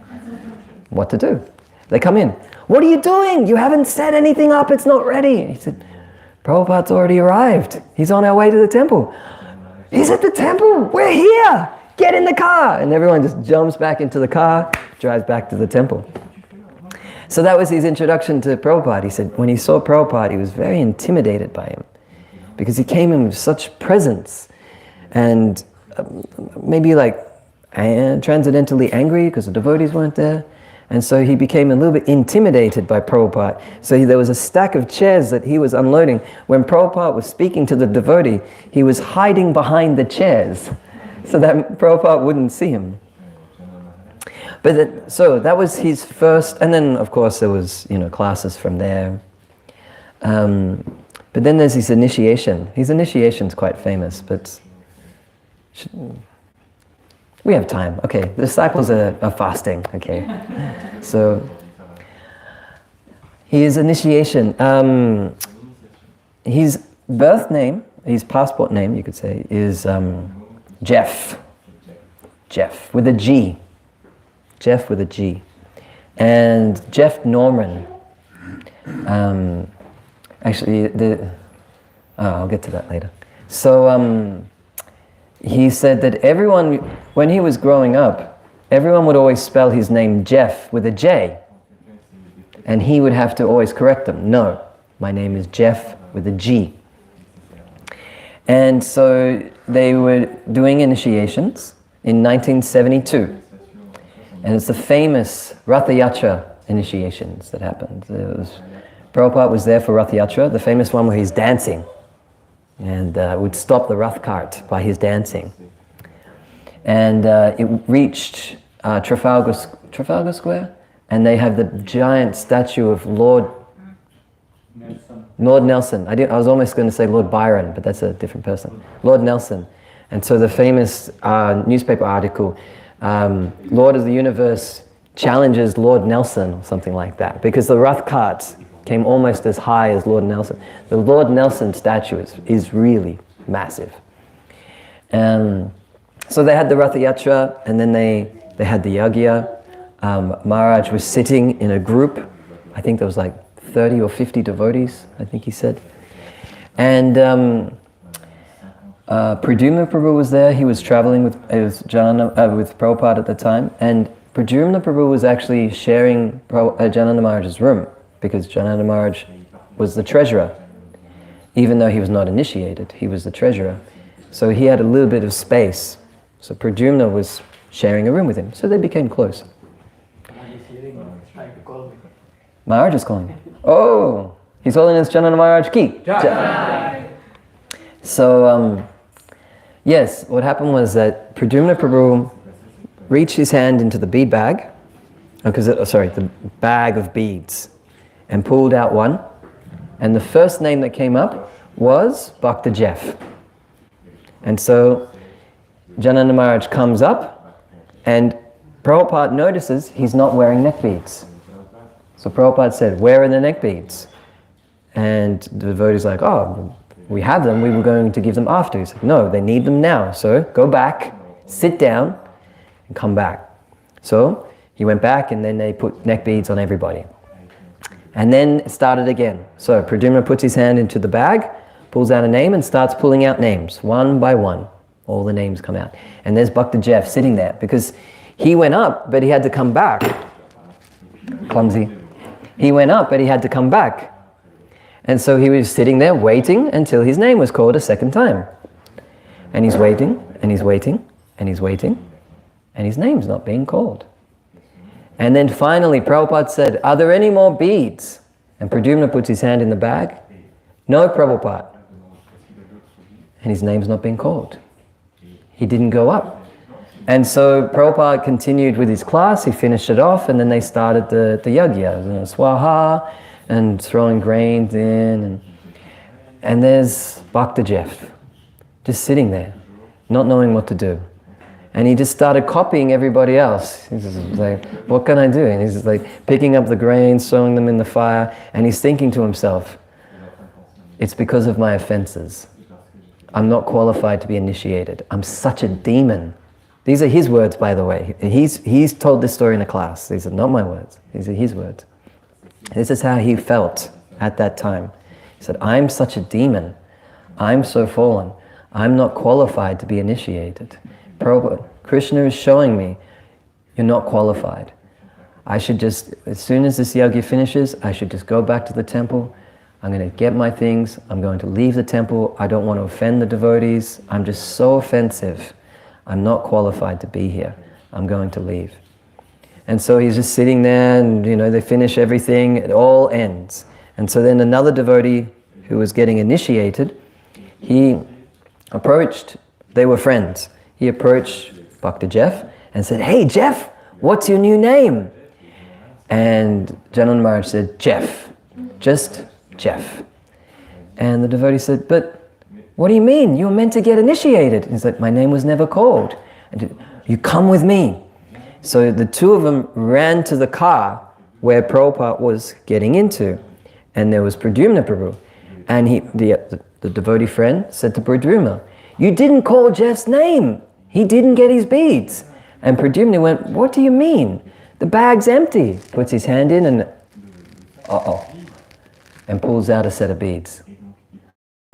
What to do? They come in. What are you doing? You haven't set anything up. It's not ready. He said, Prabhupada's already arrived. He's on our way to the temple. He's at the temple. We're here. Get in the car. And everyone just jumps back into the car, drives back to the temple. So that was his introduction to Prabhupada. He said when he saw Prabhupada, he was very intimidated by him because he came in with such presence and maybe like transcendentally angry because the devotees weren't there. And so he became a little bit intimidated by Prabhupada. So there was a stack of chairs that he was unloading. When Prabhupada was speaking to the devotee, he was hiding behind the chairs so that Prabhupada wouldn't see him. But so that was his first, and then of course there was, classes from there. But then there's his initiation. His initiation's quite famous, but we have time. Okay, the disciples are fasting. Okay, so his initiation, his birth name, his passport name, you could say, is Jeff. Jeff with a G. Jeff with a G. And Jeff Norman. Actually, I'll get to that later. So he said that everyone, when he was growing up, everyone would always spell his name Jeff with a J. And he would have to always correct them. No, my name is Jeff with a G. And so they were doing initiations in 1972. And it's the famous Ratha Yatra initiations that happened. Prabhupada was there for Ratha Yatra, the famous one where he's dancing. And would stop the Rath cart by his dancing. And it reached Trafalgar Square, and they have the giant statue of Lord Nelson. I was almost going to say Lord Byron, but that's a different person. Lord Nelson. And so the famous newspaper article, Lord of the Universe challenges Lord Nelson or something like that, because the Rath carts came almost as high as Lord Nelson. The Lord Nelson statue is really massive. So they had the Rath Yatra, and then they had the Yagya. Maharaj was sitting in a group. I think there was like 30 or 50 devotees, I think he said. And Pradyumna Prabhu was there. He was traveling with Prabhupada at the time. And Pradyumna Prabhu was actually sharing Janananda Maharaj's room, because Janananda Maharaj was the treasurer. Even though he was not initiated, he was the treasurer. So he had a little bit of space. So Pradyumna was sharing a room with him. So they became close. Maharaj is calling me. Oh, His Holiness Janananda Maharaj ki. Jai. So, yes, what happened was that Pradyumna Prabhu reached his hand into the bead bag, the bag of beads, and pulled out one. And the first name that came up was Bhakta Jeff. And so Janananda Maharaj comes up, and Prabhupada notices he's not wearing neck beads. So Prabhupada said, "Where are the neck beads?" And the devotee's like, "Oh, we have them, we were going to give them after." He said, "No, they need them now. So go back, sit down, and come back." So he went back, and then they put neck beads on everybody. And then it started again. So Pradyumna puts his hand into the bag, pulls out a name, and starts pulling out names, one by one. All the names come out. And there's Bhakta Jeff sitting there, because he went up, but he had to come back. Clumsy. He went up, but he had to come back. And so he was sitting there waiting until his name was called a second time. And he's waiting, and he's waiting, and he's waiting, and his name's not being called. And then finally Prabhupada said, "Are there any more beads?" And Pradyumna puts his hand in the bag. "No, Prabhupada." And his name's not being called. He didn't go up. And so Prabhupada continued with his class, he finished it off, and then they started the yagya, swaha, and throwing grains in. And there's Bhakta Jeff, just sitting there, not knowing what to do. And he just started copying everybody else. He's just like, "What can I do?" And he's just like picking up the grains, throwing them in the fire, and he's thinking to himself, "It's because of my offenses. I'm not qualified to be initiated. I'm such a demon." These are his words, by the way. He's told this story in a class. These are not my words. These are his words. This is how he felt at that time. He said, "I'm such a demon. I'm so fallen. I'm not qualified to be initiated. Prabhupada, Krishna is showing me, you're not qualified. I should just, as soon as this yagya finishes, I should just go back to the temple. I'm going to get my things. I'm going to leave the temple. I don't want to offend the devotees. I'm just so offensive. I'm not qualified to be here. I'm going to leave." And so he's just sitting there, and they finish everything. It all ends. And so then another devotee who was getting initiated, he approached, they were friends. He approached Bhakta Jeff and said, "Hey Jeff, what's your new name?" And Janananda Maharaj said, "Jeff, just Jeff." And the devotee said, "But what do you mean? You were meant to get initiated." And he's like, "My name was never called." And "You come with me." So the two of them ran to the car where Prabhupada was getting into. And there was Pradyumna Prabhu. And the devotee friend said to Pradyumna, "You didn't call Jeff's name. He didn't get his beads." And Pradyumna went, "What do you mean? The bag's empty." Puts his hand in and, and pulls out a set of beads.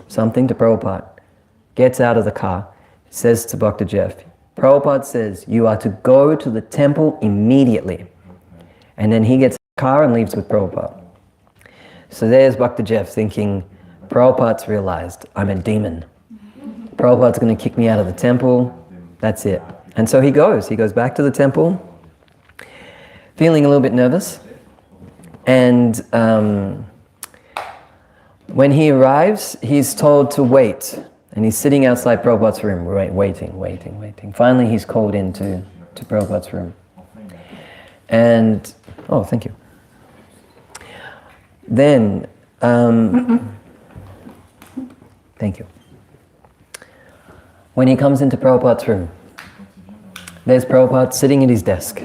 Something to Prabhupada. Gets out of the car, says to Bhakta Jeff, Prabhupada says, "You are to go to the temple immediately." And then he gets in the car and leaves with Prabhupada. So there's Bhakta Jeff thinking, Prabhupada's realized, I'm a demon. Prabhupada's going to kick me out of the temple. That's it. And so he goes back to the temple, feeling a little bit nervous. And when he arrives, he's told to wait. And he's sitting outside Prabhupada's room, waiting. Finally, he's called into Prabhupada's room. And, oh, thank you. Then, thank you. when he comes into Prabhupada's room, there's Prabhupada sitting at his desk.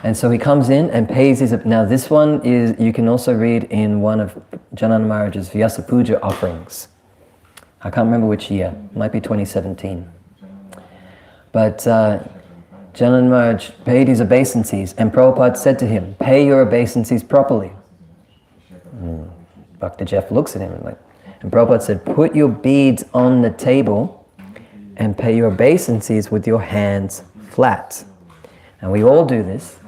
And so he comes in and pays his... Now this one is, you can also read in one of Janananda Maharaj's Vyasa Puja offerings. I can't remember which year, it might be 2017. But Janananda Maharaj paid his obeisances and Prabhupada said to him, pay your obeisances properly. Bhakta Jeff looks at him and Prabhupada said, put your beads on the table and pay your obeisances with your hands flat. And we all do this.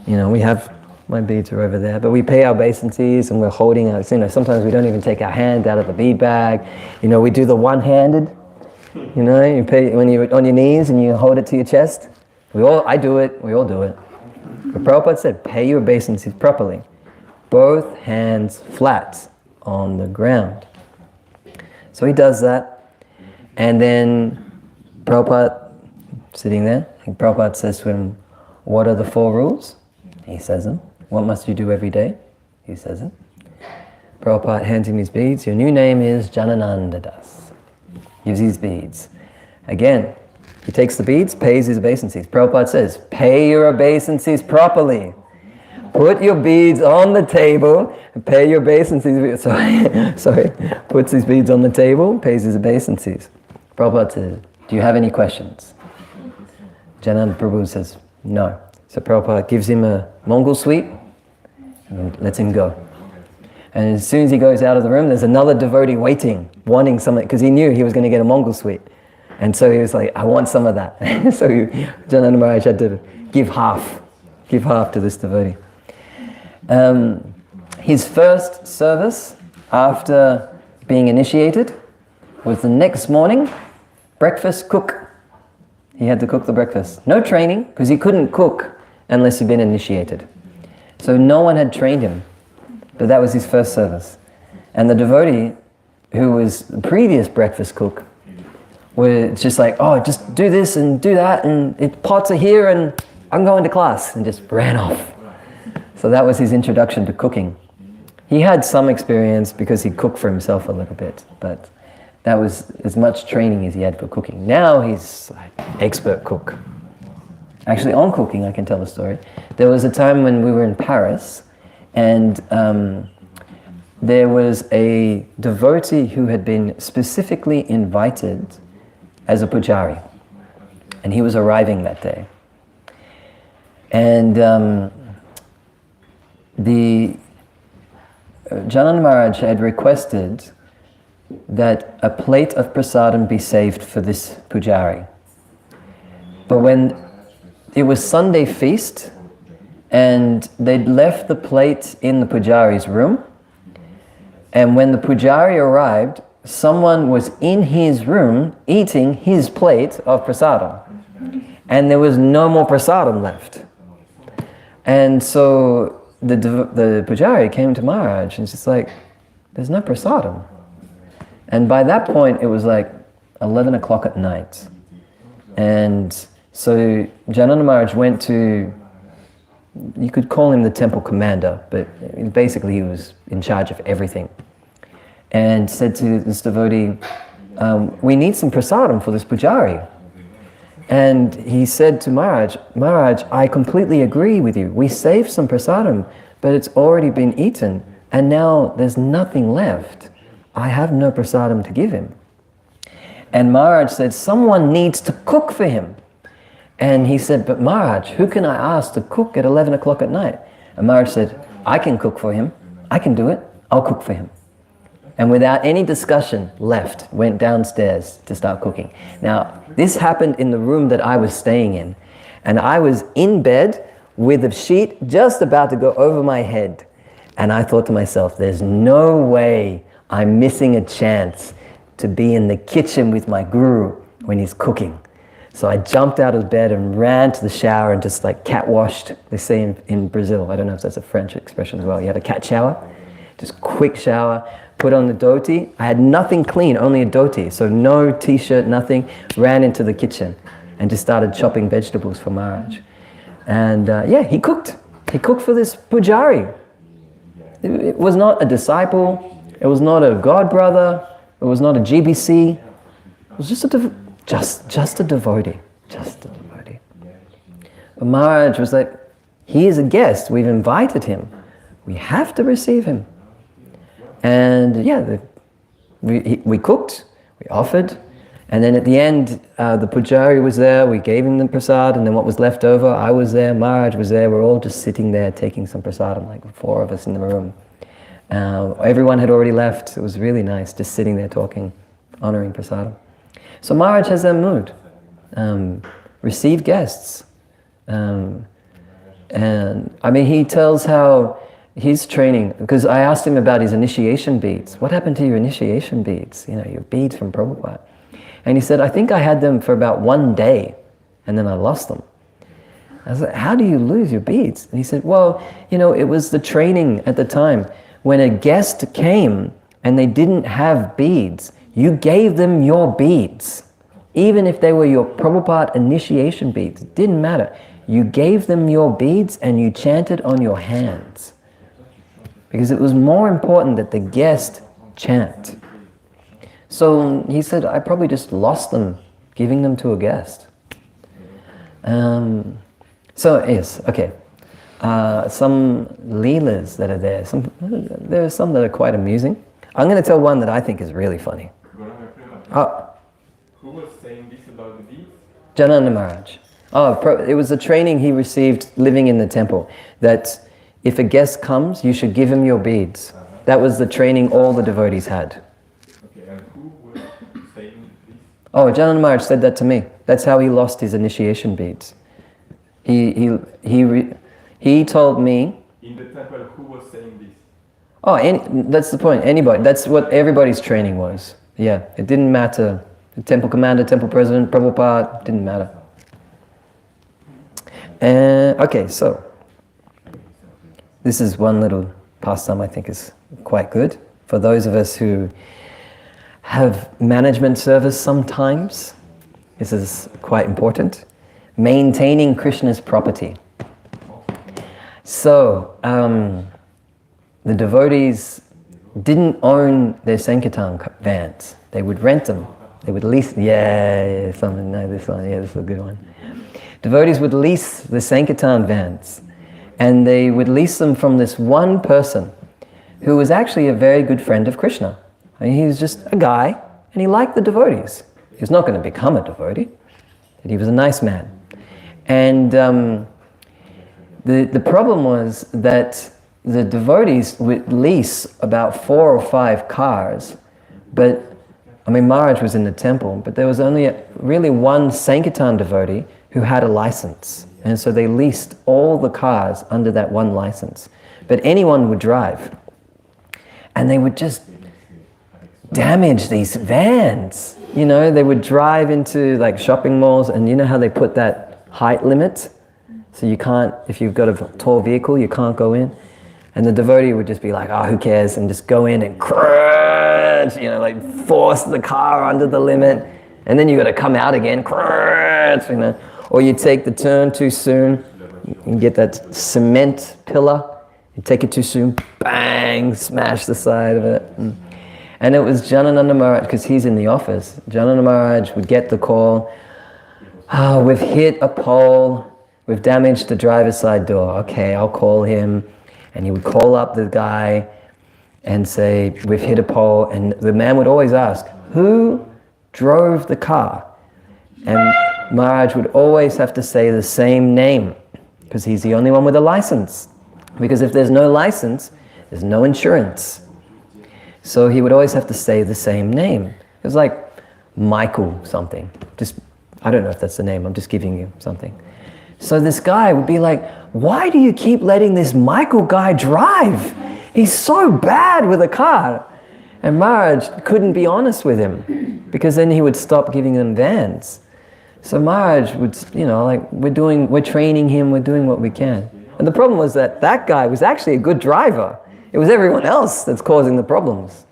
You know, we have, my beads are over there, but we pay our obeisances and we're holding our, you know, sometimes we don't even take our hand out of the bead bag. You know, we do the one-handed, you know, you pay when you're on your knees and you hold it to your chest. I do it, we all do it. But Prabhupada said, pay your obeisances properly. Both hands flat on the ground. So he does that, and then Prabhupada, sitting there, and Prabhupada says to him, what are the 4 rules? He says them. What must you do every day? He says them. Prabhupada hands him his beads. Your new name is Janananda Das. Gives his beads. Again, he takes the beads, pays his obeisances. Prabhupada says, pay your obeisances properly. Put your beads on the table and pay your obeisances. Sorry. Puts his beads on the table, pays his obeisances. Prabhupada says, do you have any questions? Janananda Prabhu says, no. So Prabhupada gives him a Mongol sweet and lets him go. And as soon as he goes out of the room, there's another devotee waiting, wanting something, because he knew he was going to get a Mongol sweet. And so he was like, I want some of that. So Janananda Maharaj had to give half to this devotee. His first service after being initiated was the next morning, breakfast cook. He had to cook the breakfast. No training, because he couldn't cook unless he'd been initiated. So no one had trained him, but that was his first service. And the devotee, who was the previous breakfast cook, was just like, oh, just do this and do that, and pots are here, and I'm going to class, and just ran off. So that was his introduction to cooking. He had some experience because he cooked for himself a little bit, but that was as much training as he had for cooking. Now he's like expert cook. Actually, on cooking, I can tell a story. There was a time when we were in Paris, and there was a devotee who had been specifically invited as a pujari, and he was arriving that day. And the Janananda Maharaj had requested that a plate of prasadam be saved for this pujari. But when it was Sunday feast, and they'd left the plate in the pujari's room, and when the pujari arrived, someone was in his room eating his plate of prasadam, and there was no more prasadam left. And so the pujari came to Maharaj and just like, there's no prasadam. And by that point, it was like 11 o'clock at night. And so Janananda Maharaj went to, you could call him the temple commander, but basically he was in charge of everything. And said to this devotee, we need some prasadam for this pujari. And he said to Maharaj, Maharaj, I completely agree with you. We saved some prasadam, but it's already been eaten, and now there's nothing left. I have no prasadam to give him. And Maharaj said, someone needs to cook for him. And he said, but Maharaj, who can I ask to cook at 11 o'clock at night? And Maharaj said, I can cook for him. I can do it. I'll cook for him. And without any discussion, went downstairs to start cooking. Now, this happened in the room that I was staying in. And I was in bed with a sheet just about to go over my head. And I thought to myself, there's no way I'm missing a chance to be in the kitchen with my guru when he's cooking. So I jumped out of bed and ran to the shower and just like cat washed. They say in Brazil, I don't know if that's a French expression as well, you have a cat shower. Just quick shower, put on the dhoti. I had nothing clean, only a dhoti. So no t-shirt, nothing. Ran into the kitchen and just started chopping vegetables for Maharaj. And he cooked. He cooked for this pujari. It was not a disciple. It was not a god brother. It was not a GBC. It was just a just a devotee. Just a devotee. But Maharaj was like, he is a guest. We've invited him. We have to receive him. And yeah, we cooked, we offered, and then at the end, the pujari was there, we gave him the prasad, and then what was left over, I was there, Maharaj was there, we're all just sitting there taking some prasadam, like 4 of us in the room. Everyone had already left. It was really nice, just sitting there talking, honoring prasadam. So Maharaj has that mood. Receive guests. And I mean, he tells how his training, because I asked him about his initiation beads. What happened to your initiation beads? You know, your beads from Prabhupada. And he said, I think I had them for about 1 day, and then I lost them. I was like, how do you lose your beads? And he said, well, you know, it was the training at the time. When a guest came and they didn't have beads, you gave them your beads. Even if they were your Prabhupada initiation beads, it didn't matter. You gave them your beads and you chanted on your hands. Because it was more important that the guest chant. So he said, I probably just lost them, giving them to a guest. So yes, okay. Some leelas that are there. There are some that are quite amusing. I'm going to tell one that I think is really funny.
Who was saying this about the beads?
Janananda Maharaj. It was a training he received living in the temple, that if a guest comes, you should give him your beads. That was the training all the devotees had.
Okay, and who was saying this?
Oh, Janananda Maharaj said that to me. That's how he lost his initiation beads. He told me.
In the temple, who was saying this?
Oh, that's the point. Anybody. That's what everybody's training was. Yeah, it didn't matter. The temple commander, temple president, Prabhupada, didn't matter. Okay, so this is one little pastime I think is quite good for those of us who have management service sometimes. This is quite important. Maintaining Krishna's property. So, the devotees didn't own their Sankirtan vans. They would rent them. They would lease, this one, this is a good one. Devotees would lease the Sankirtan vans, and they would lease them from this one person who was actually a very good friend of Krishna. I mean, he was just a guy, and he liked the devotees. He was not going to become a devotee, but he was a nice man. And the problem was that the devotees would lease about 4 or 5 cars, but I mean, Maharaj was in the temple, but there was only really one Sankirtan devotee who had a license. And so they leased all the cars under that one license. But anyone would drive. And they would just damage these vans. You know, they would drive into like shopping malls, and you know how they put that height limit? So you can't, if you've got a tall vehicle, you can't go in. And the devotee would just be like, oh, who cares? And just go in and crunch, you know, like force the car under the limit. And then you got to come out again, crunch, you know. Or you take the turn too soon, you get that cement pillar, you take it too soon, bang, smash the side of it. And it was Janananda Maharaj, because he's in the office. Janananda Maharaj would get the call, we've hit a pole, we've damaged the driver's side door. Okay, I'll call him. And he would call up the guy and say, we've hit a pole. And the man would always ask, who drove the car? And Maharaj would always have to say the same name, because he's the only one with a license. Because if there's no license, there's no insurance. So he would always have to say the same name. It was like Michael something. I don't know if that's the name, I'm just giving you something. So this guy would be like, why do you keep letting this Michael guy drive? He's so bad with a car. And Maharaj couldn't be honest with him, because then he would stop giving them vans. So Maharaj would, you know, like, we're training him, we're doing what we can. And the problem was that guy was actually a good driver. It was everyone else that's causing the problems.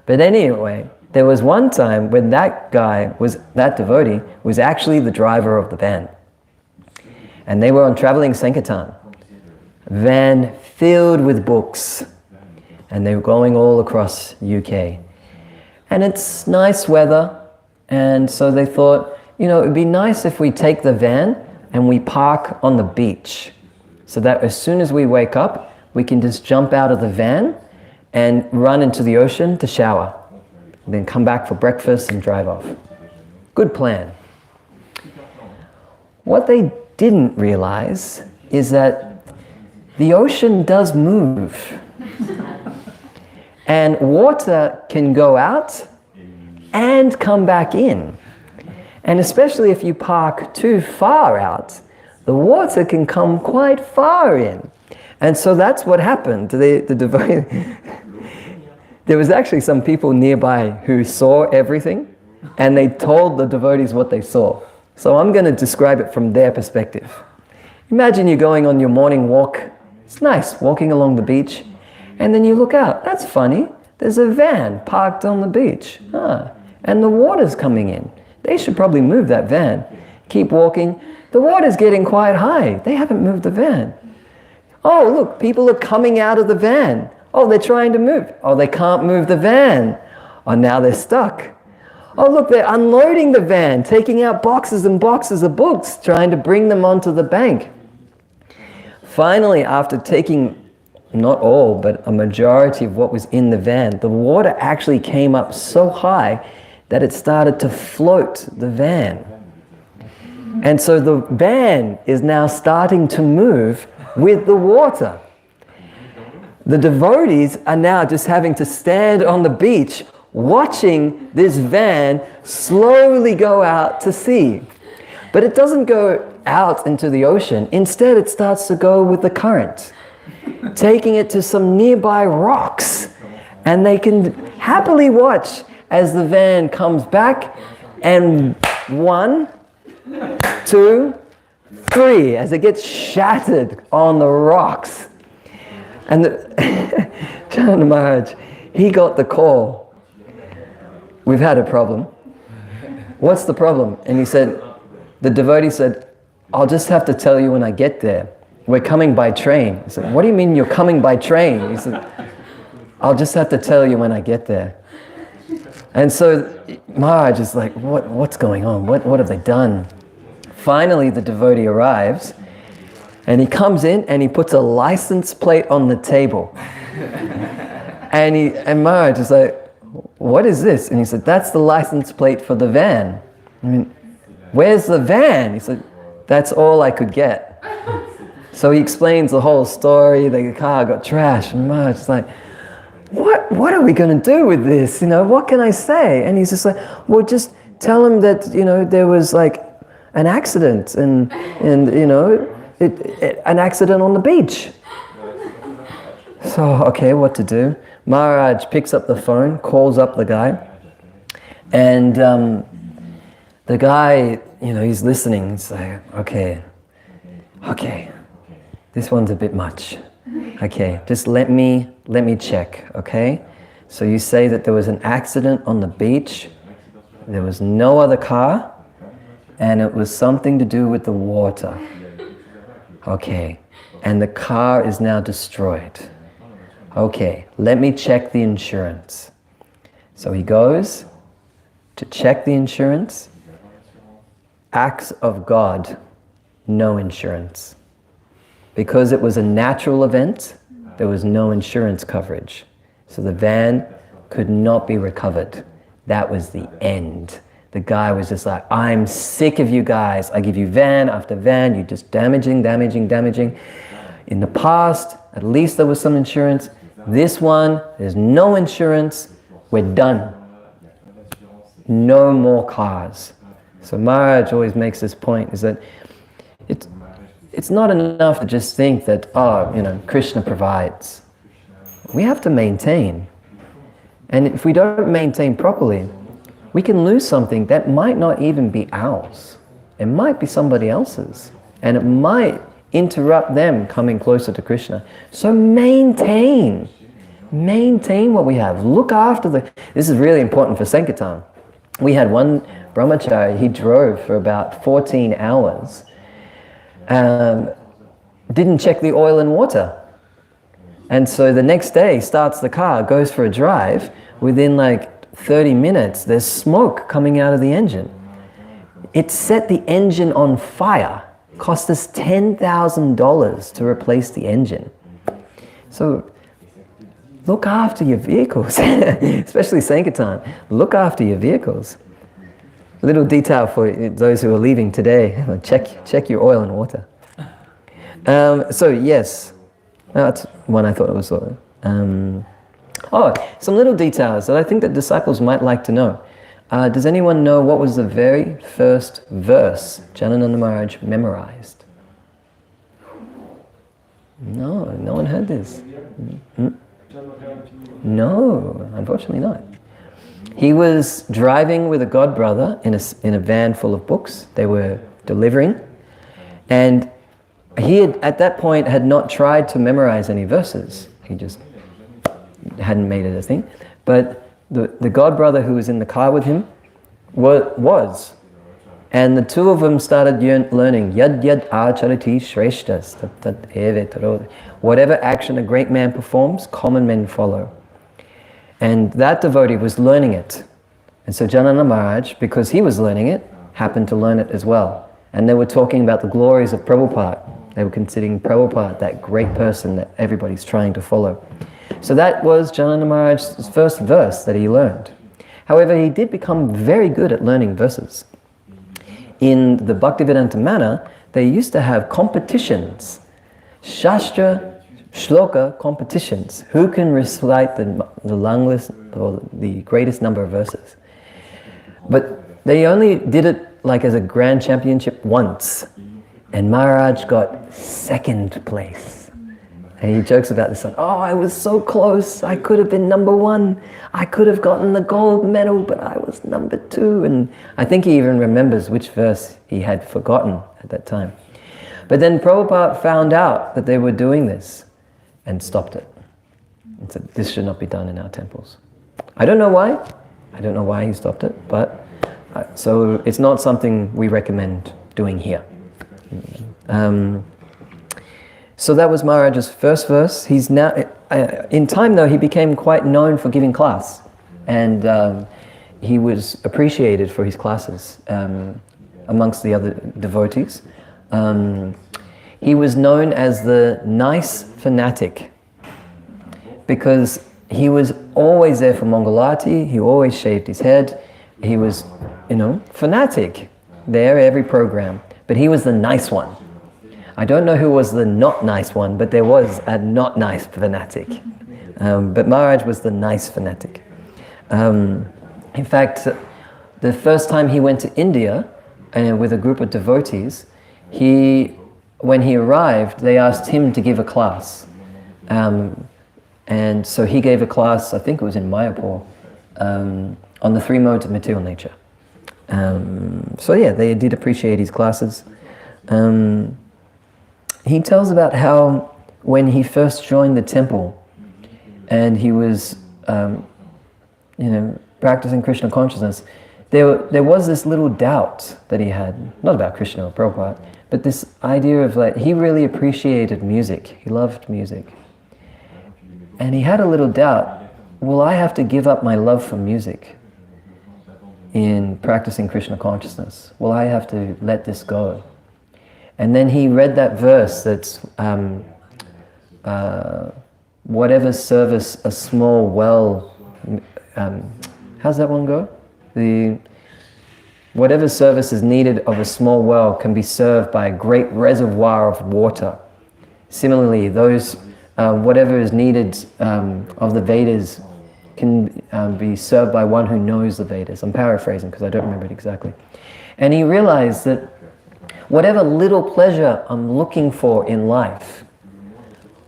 But anyway, there was one time when that devotee was actually the driver of the van. And they were on traveling Sankirtan, van filled with books. And they were going all across UK. And it's nice weather, And so they thought, it would be nice if we take the van and we park on the beach, so that as soon as we wake up, we can just jump out of the van and run into the ocean to shower, and then come back for breakfast and drive off. Good plan. What they didn't realize is that the ocean does move. And water can go out and come back in. And especially if you park too far out, the water can come quite far in. And so that's what happened. There was actually some people nearby who saw everything, and they told the devotees what they saw. So I'm going to describe it from their perspective. Imagine you're going on your morning walk. It's nice walking along the beach, and then you look out. That's funny. There's a van parked on the beach. And the water's coming in. They should probably move that van. Keep walking. The water's getting quite high. They haven't moved the van. Oh, look, people are coming out of the van. Oh, they're trying to move. Oh, they can't move the van. Oh, now they're stuck. Oh, look, they're unloading the van, taking out boxes and boxes of books, trying to bring them onto the bank. Finally, after taking not all, but a majority of what was in the van, the water actually came up so high that it started to float the van. And so the van is now starting to move with the water. The devotees are now just having to stand on the beach watching this van slowly go out to sea. But it doesn't go out into the ocean. Instead, it starts to go with the current, taking it to some nearby rocks. And they can happily watch as the van comes back, and 1, 2, 3, as it gets shattered on the rocks. And Janananda Maharaj, he got the call. We've had a problem. What's the problem? And he said, the devotee said, I'll just have to tell you when I get there. We're coming by train. He said, what do you mean you're coming by train? He said, I'll just have to tell you when I get there. And so Maharaj is like, what's going on? What have they done? Finally, the devotee arrives, and he comes in and he puts a license plate on the table. And Maharaj is like, what is this? And he said, that's the license plate for the van. I mean, where's the van? He said, that's all I could get. So he explains the whole story. The car got trashed, and Maharaj is like, what are we going to do with this? What can I say? And he's just like, well, just tell him that, there was like an accident and an accident on the beach. So, okay, what to do? Maharaj picks up the phone, calls up the guy, and the guy, he's listening. He's like, okay, this one's a bit much. Okay, just let me check, okay? So you say that there was an accident on the beach, there was no other car, and it was something to do with the water. Okay, and the car is now destroyed. Okay, let me check the insurance. So he goes to check the insurance. Acts of God, no insurance. Because it was a natural event, there was no insurance coverage. So the van could not be recovered. That was the end. The guy was just like, I'm sick of you guys. I give you van after van. You're just damaging. In the past, at least there was some insurance. This one, there's no insurance. We're done. No more cars. So Maharaj always makes this point, is that it's not enough to just think that, Krishna provides. We have to maintain. And if we don't maintain properly, we can lose something that might not even be ours. It might be somebody else's. And it might interrupt them coming closer to Krishna. So maintain what we have. Look after this is really important for Sankirtan. We had one brahmachari, he drove for about 14 hours. Didn't check the oil and water. And so the next day, starts the car, goes for a drive. Within like 30 minutes, there's smoke coming out of the engine. It set the engine on fire. Cost us $10,000 to replace the engine. So look after your vehicles, especially Sankirtan. Look after your vehicles. A little detail for those who are leaving today. Check your oil and water. So yes, that's one I thought it was. Some little details that I think that disciples might like to know. Does anyone know what was the very first verse Janananda Maharaj memorized? No one heard this. No, unfortunately not. He was driving with a god brother in a van full of books they were delivering, and he at that point had not tried to memorize any verses. He just hadn't made it a thing. But the god brother who was in the car with him was. And the two of them started learning yad yad acharati shreshtas tat eve taro. Whatever action a great man performs, common men follow. And that devotee was learning it. And so Janananda Maharaj, because he was learning it, happened to learn it as well. And they were talking about the glories of Prabhupada. They were considering Prabhupada that great person that everybody's trying to follow. So that was Janananda Maharaj's first verse that he learned. However, he did become very good at learning verses. In the Bhaktivedanta manner, they used to have competitions, Shastra Shloka competitions. Who can recite the longest or the greatest number of verses? But they only did it like as a grand championship once. And Maharaj got second place. And he jokes about this, like, oh, I was so close. I could have been number one. I could have gotten the gold medal, but I was number two. And I think he even remembers which verse he had forgotten at that time. But then Prabhupada found out that they were doing this and stopped it. And said, this should not be done in our temples. I don't know why. I don't know why he stopped it, but so it's not something we recommend doing here. So that was Maharaj's first verse. He's now, in time though, he became quite known for giving class. And he was appreciated for his classes amongst the other devotees. He was known as the nice fanatic because he was always there for Mangalati. He always shaved his head. He was, fanatic there every program. But he was the nice one. I don't know who was the not nice one, but there was a not nice fanatic. But Maharaj was the nice fanatic. In fact, the first time he went to India with a group of devotees, when he arrived, they asked him to give a class. And so he gave a class, I think it was in Mayapur, on the three modes of material nature. So yeah, they did appreciate his classes. He tells about how when he first joined the temple and he was, practicing Krishna consciousness, there was this little doubt that he had, not about Krishna or Prabhupada, but this idea of he really appreciated music. He loved music. And he had a little doubt, will I have to give up my love for music in practicing Krishna consciousness? Will I have to let this go? And then he read that verse that's, whatever service a small well, how's that one go? Whatever service is needed of a small well can be served by a great reservoir of water. Similarly, whatever is needed of the Vedas can be served by one who knows the Vedas. I'm paraphrasing because I don't remember it exactly. And he realized that whatever little pleasure I'm looking for in life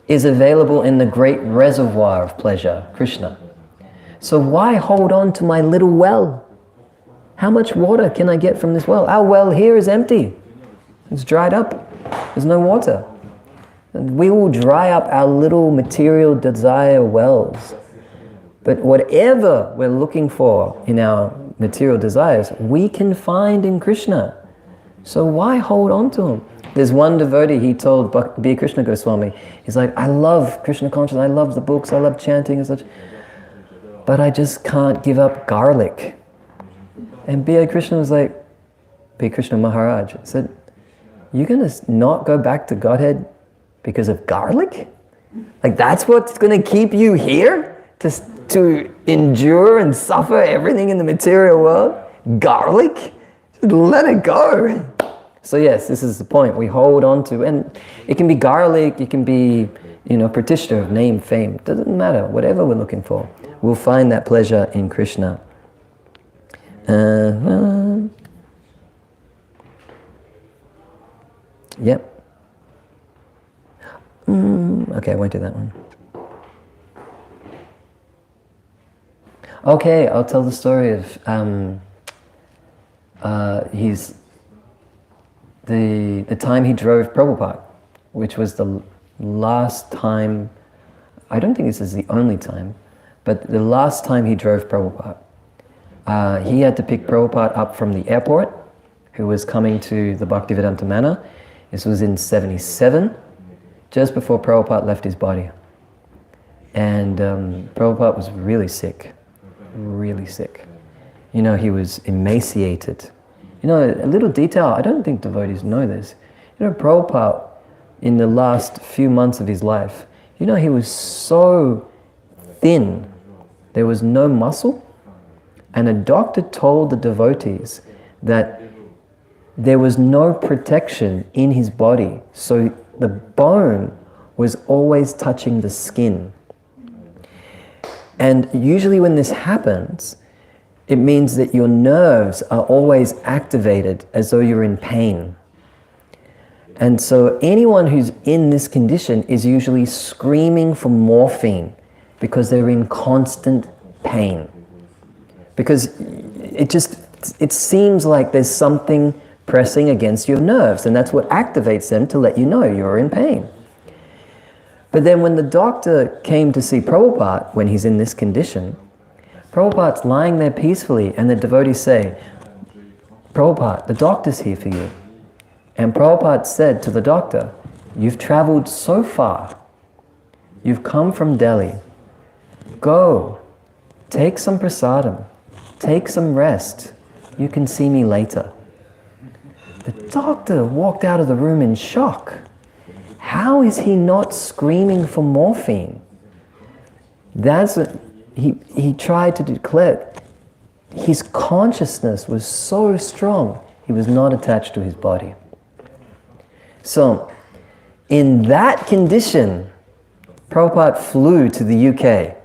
is available in the great reservoir of pleasure, Krishna. So why hold on to my little well? How much water can I get from this well? Our well here is empty. It's dried up. There's no water. And we will dry up our little material desire wells. But whatever we're looking for in our material desires, we can find in Krishna. So why hold on to him? There's one devotee, he told B. Krishna Goswami, he's like, I love Krishna consciousness, I love the books, I love chanting and such. but I just can't give up garlic. And B.A. Krishna was like, B.A. Krishna Maharaj said, you're going to not go back to Godhead because of garlic? Like that's what's going to keep you here? To endure and suffer everything in the material world? Garlic? Just let it go. So yes, this is the point. We hold on to, and it can be garlic, it can be, pratishtha of name, fame. Doesn't matter. Whatever we're looking for, we'll find that pleasure in Krishna. Yep. Okay, I won't do that one. Okay, I'll tell the story of the time he drove Prabhupada, which was the last time, I don't think this is the only time, but the last time he drove Prabhupada. He had to pick Prabhupada up from the airport, who was coming to the Bhaktivedanta Manor. This was in 1977, just before Prabhupada left his body. And Prabhupada was really sick. Really sick. He was emaciated. A little detail, I don't think devotees know this. Prabhupada, in the last few months of his life, he was so thin. There was no muscle. And a doctor told the devotees that there was no protection in his body. So the bone was always touching the skin. And usually when this happens, it means that your nerves are always activated as though you're in pain. And so anyone who's in this condition is usually screaming for morphine because they're in constant pain. Because it seems like there's something pressing against your nerves, and that's what activates them to let you know you're in pain. But then when the doctor came to see Prabhupada, when he's in this condition, Prabhupada's lying there peacefully, and the devotees say, Prabhupada, the doctor's here for you. And Prabhupada said to the doctor, you've traveled so far. You've come from Delhi. Go, take some prasadam, take some rest. You can see me later. The doctor walked out of the room in shock. How is he not screaming for morphine? That's what he tried to declare. His consciousness was so strong, he was not attached to his body. So, in that condition, Prabhupada flew to the UK.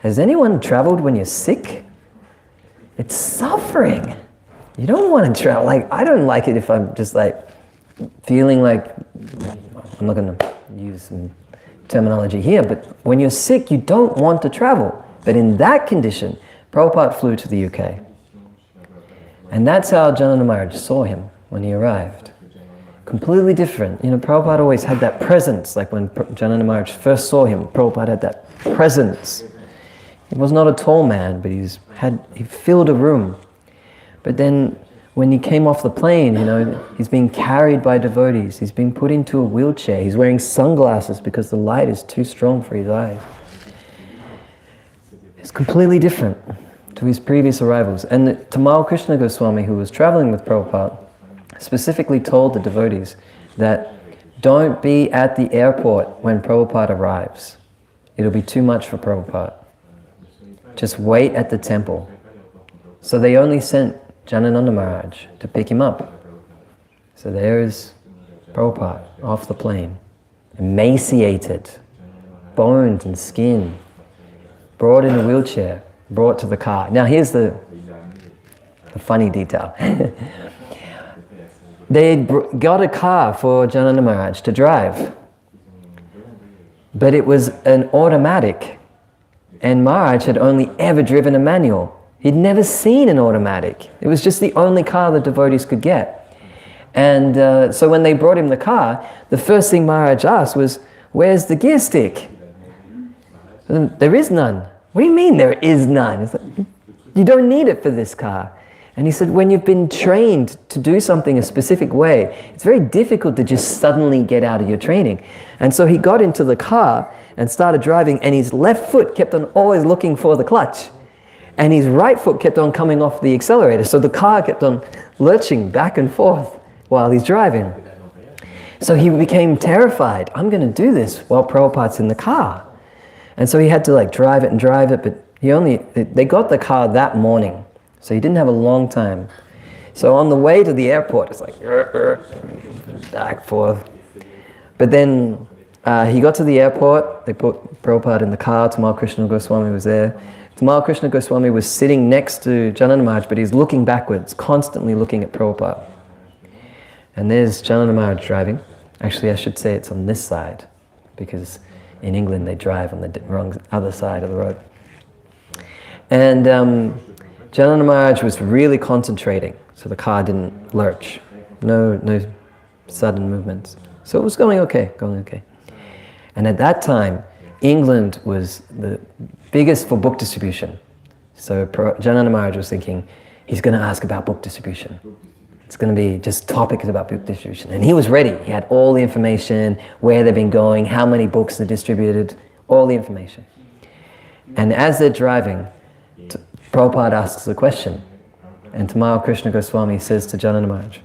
Has anyone traveled when you're sick? It's suffering. You don't want to travel. I don't like it if I'm just feeling like, I'm not going to use some terminology here, but when you're sick, you don't want to travel. But in that condition, Prabhupada flew to the UK. And that's how Janananda Maharaj saw him when he arrived. Completely different. Prabhupada always had that presence. Like when Janananda Maharaj first saw him, Prabhupada had that presence. He was not a tall man, but he filled a room. But then when he came off the plane, he's being carried by devotees. He's being put into a wheelchair. He's wearing sunglasses because the light is too strong for his eyes. It's completely different to his previous arrivals. And Tamal Krishna Goswami, who was traveling with Prabhupada, specifically told the devotees that don't be at the airport when Prabhupada arrives. It'll be too much for Prabhupada. Just wait at the temple. So they only sent Janananda Maharaj to pick him up. So there's Prabhupada off the plane, emaciated, bones and skin, brought in a wheelchair, brought to the car. Now here's the funny detail. They got a car for Janananda Maharaj to drive, but it was an automatic, and Maharaj had only ever driven a manual. He'd never seen an automatic. It was just the only car the devotees could get. And so when they brought him the car, the first thing Maharaj asked was, where's the gear stick? There is none. What do you mean there is none? It's like, you don't need it for this car. And he said, when you've been trained to do something a specific way, it's very difficult to just suddenly get out of your training. And so he got into the car, and started driving, and his left foot kept on always looking for the clutch. And his right foot kept on coming off the accelerator. So the car kept on lurching back and forth while he's driving. So he became terrified. I'm going to do this while Prabhupada's in the car. And so he had to drive it, but they got the car that morning. So he didn't have a long time. So on the way to the airport, it's like, back, forth. But then he got to the airport, they put Prabhupada in the car, Tamal Krishna Goswami was there. Tamal Krishna Goswami was sitting next to Janananda Maharaj, but he's looking backwards, constantly looking at Prabhupada. And there's Janananda Maharaj driving. Actually, I should say it's on this side, because in England they drive on the wrong other side of the road. And Janananda Maharaj was really concentrating, so the car didn't lurch. No sudden movements. So it was going okay. And at that time, England was the biggest for book distribution. So Janananda Maharaj was thinking, he's going to ask about book distribution. It's going to be just topics about book distribution. And he was ready. He had all the information, where they've been going, how many books are distributed, all the information. And as they're driving, Prabhupada asks a question. And Tamal Krishna Goswami says to Janananda Maharaj,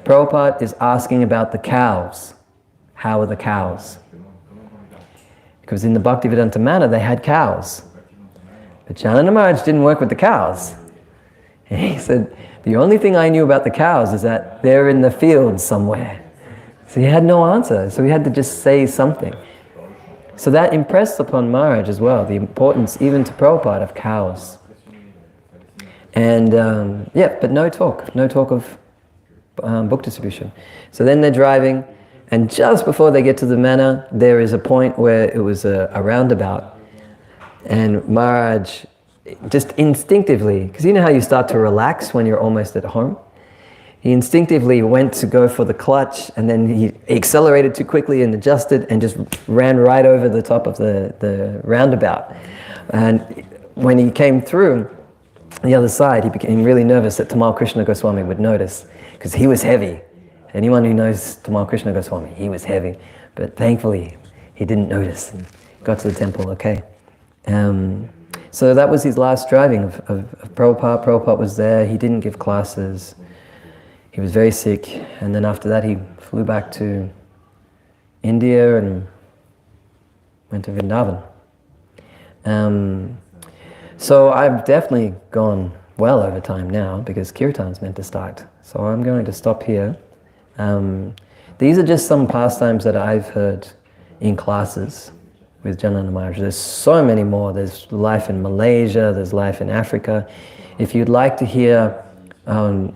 Prabhupada is asking about the cows. How are the cows? Because in the Bhaktivedanta manner, they had cows. But Janananda Maharaj didn't work with the cows. And he said, the only thing I knew about the cows is that they're in the fields somewhere. So he had no answer. So he had to just say something. So that impressed upon Maharaj as well, the importance, even to Prabhupada, of cows. And but no talk of book distribution. So then they're driving, and just before they get to the manor, there is a point where it was a roundabout. And Maharaj just instinctively, because you know how you start to relax when you're almost at home? He instinctively went to go for the clutch, and then he accelerated too quickly and adjusted and just ran right over the top of the roundabout. And when he came through the other side, he became really nervous that Tamal Krishna Goswami would notice, because he was heavy. Anyone who knows Tamal Krishna Goswami, he was heavy. But thankfully, he didn't notice and got to the temple okay. So that was his last driving of Prabhupada. Prabhupada was there. He didn't give classes. He was very sick. And then after that, he flew back to India and went to Vrindavan. So I've definitely gone well over time now, because Kirtan's meant to start. So I'm going to stop here. These are just some pastimes that I've heard in classes with Janananda Maharaj. There's so many more. There's life in Malaysia, there's life in Africa. If you'd like to hear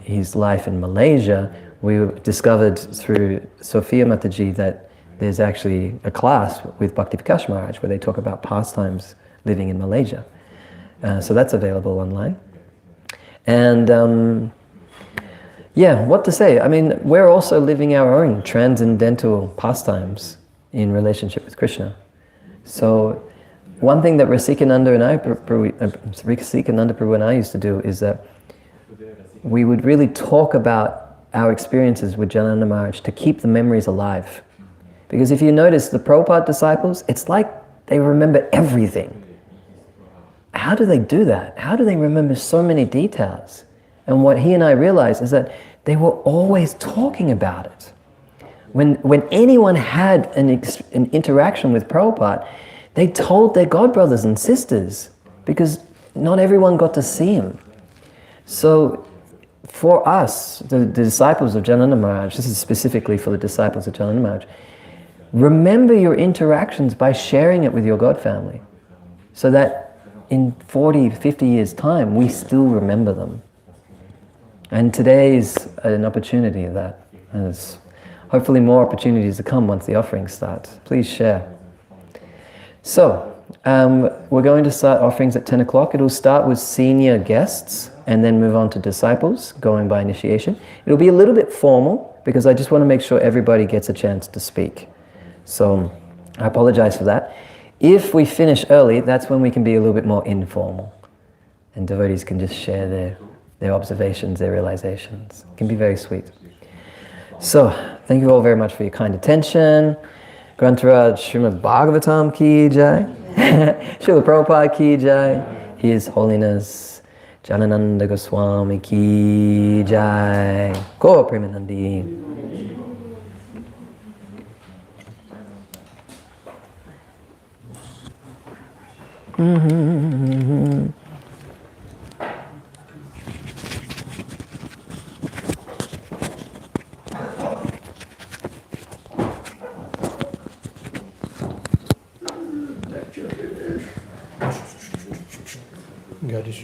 his life in Malaysia, we discovered through Sophia Mataji that there's actually a class with Bhakti Vikash Maharaj where they talk about pastimes living in Malaysia. So that's available online. And what to say? I mean, we're also living our own transcendental pastimes in relationship with Krishna. So one thing that Rasikananda Prabhu and I used to do is that we would really talk about our experiences with Janananda Maharaj to keep the memories alive. Because if you notice, the Prabhupada disciples, it's like they remember everything. How do they do that? How do they remember so many details? And what he and I realized is that they were always talking about it. When anyone had an interaction with Prabhupada, they told their godbrothers and sisters, because not everyone got to see him. So for us, the disciples of Janananda Maharaj, this is specifically for the disciples of Janananda Maharaj, remember your interactions by sharing it with your God family, so that in 40, 50 years' time, we still remember them. And today is an opportunity of that. And there's hopefully more opportunities to come once the offerings start. Please share. So, we're going to start offerings at 10 o'clock. It'll start with senior guests and then move on to disciples, going by initiation. It'll be a little bit formal because I just want to make sure everybody gets a chance to speak. So, I apologize for that. If we finish early, that's when we can be a little bit more informal. And devotees can just share their observations, their realizations. It can be very sweet. So, thank you all very much for your kind attention. Grantaraj Srimad Bhagavatam ki jai. Srila Prabhupada ki jai. His Holiness Janananda Goswami ki jai. Go Premanandi.
God is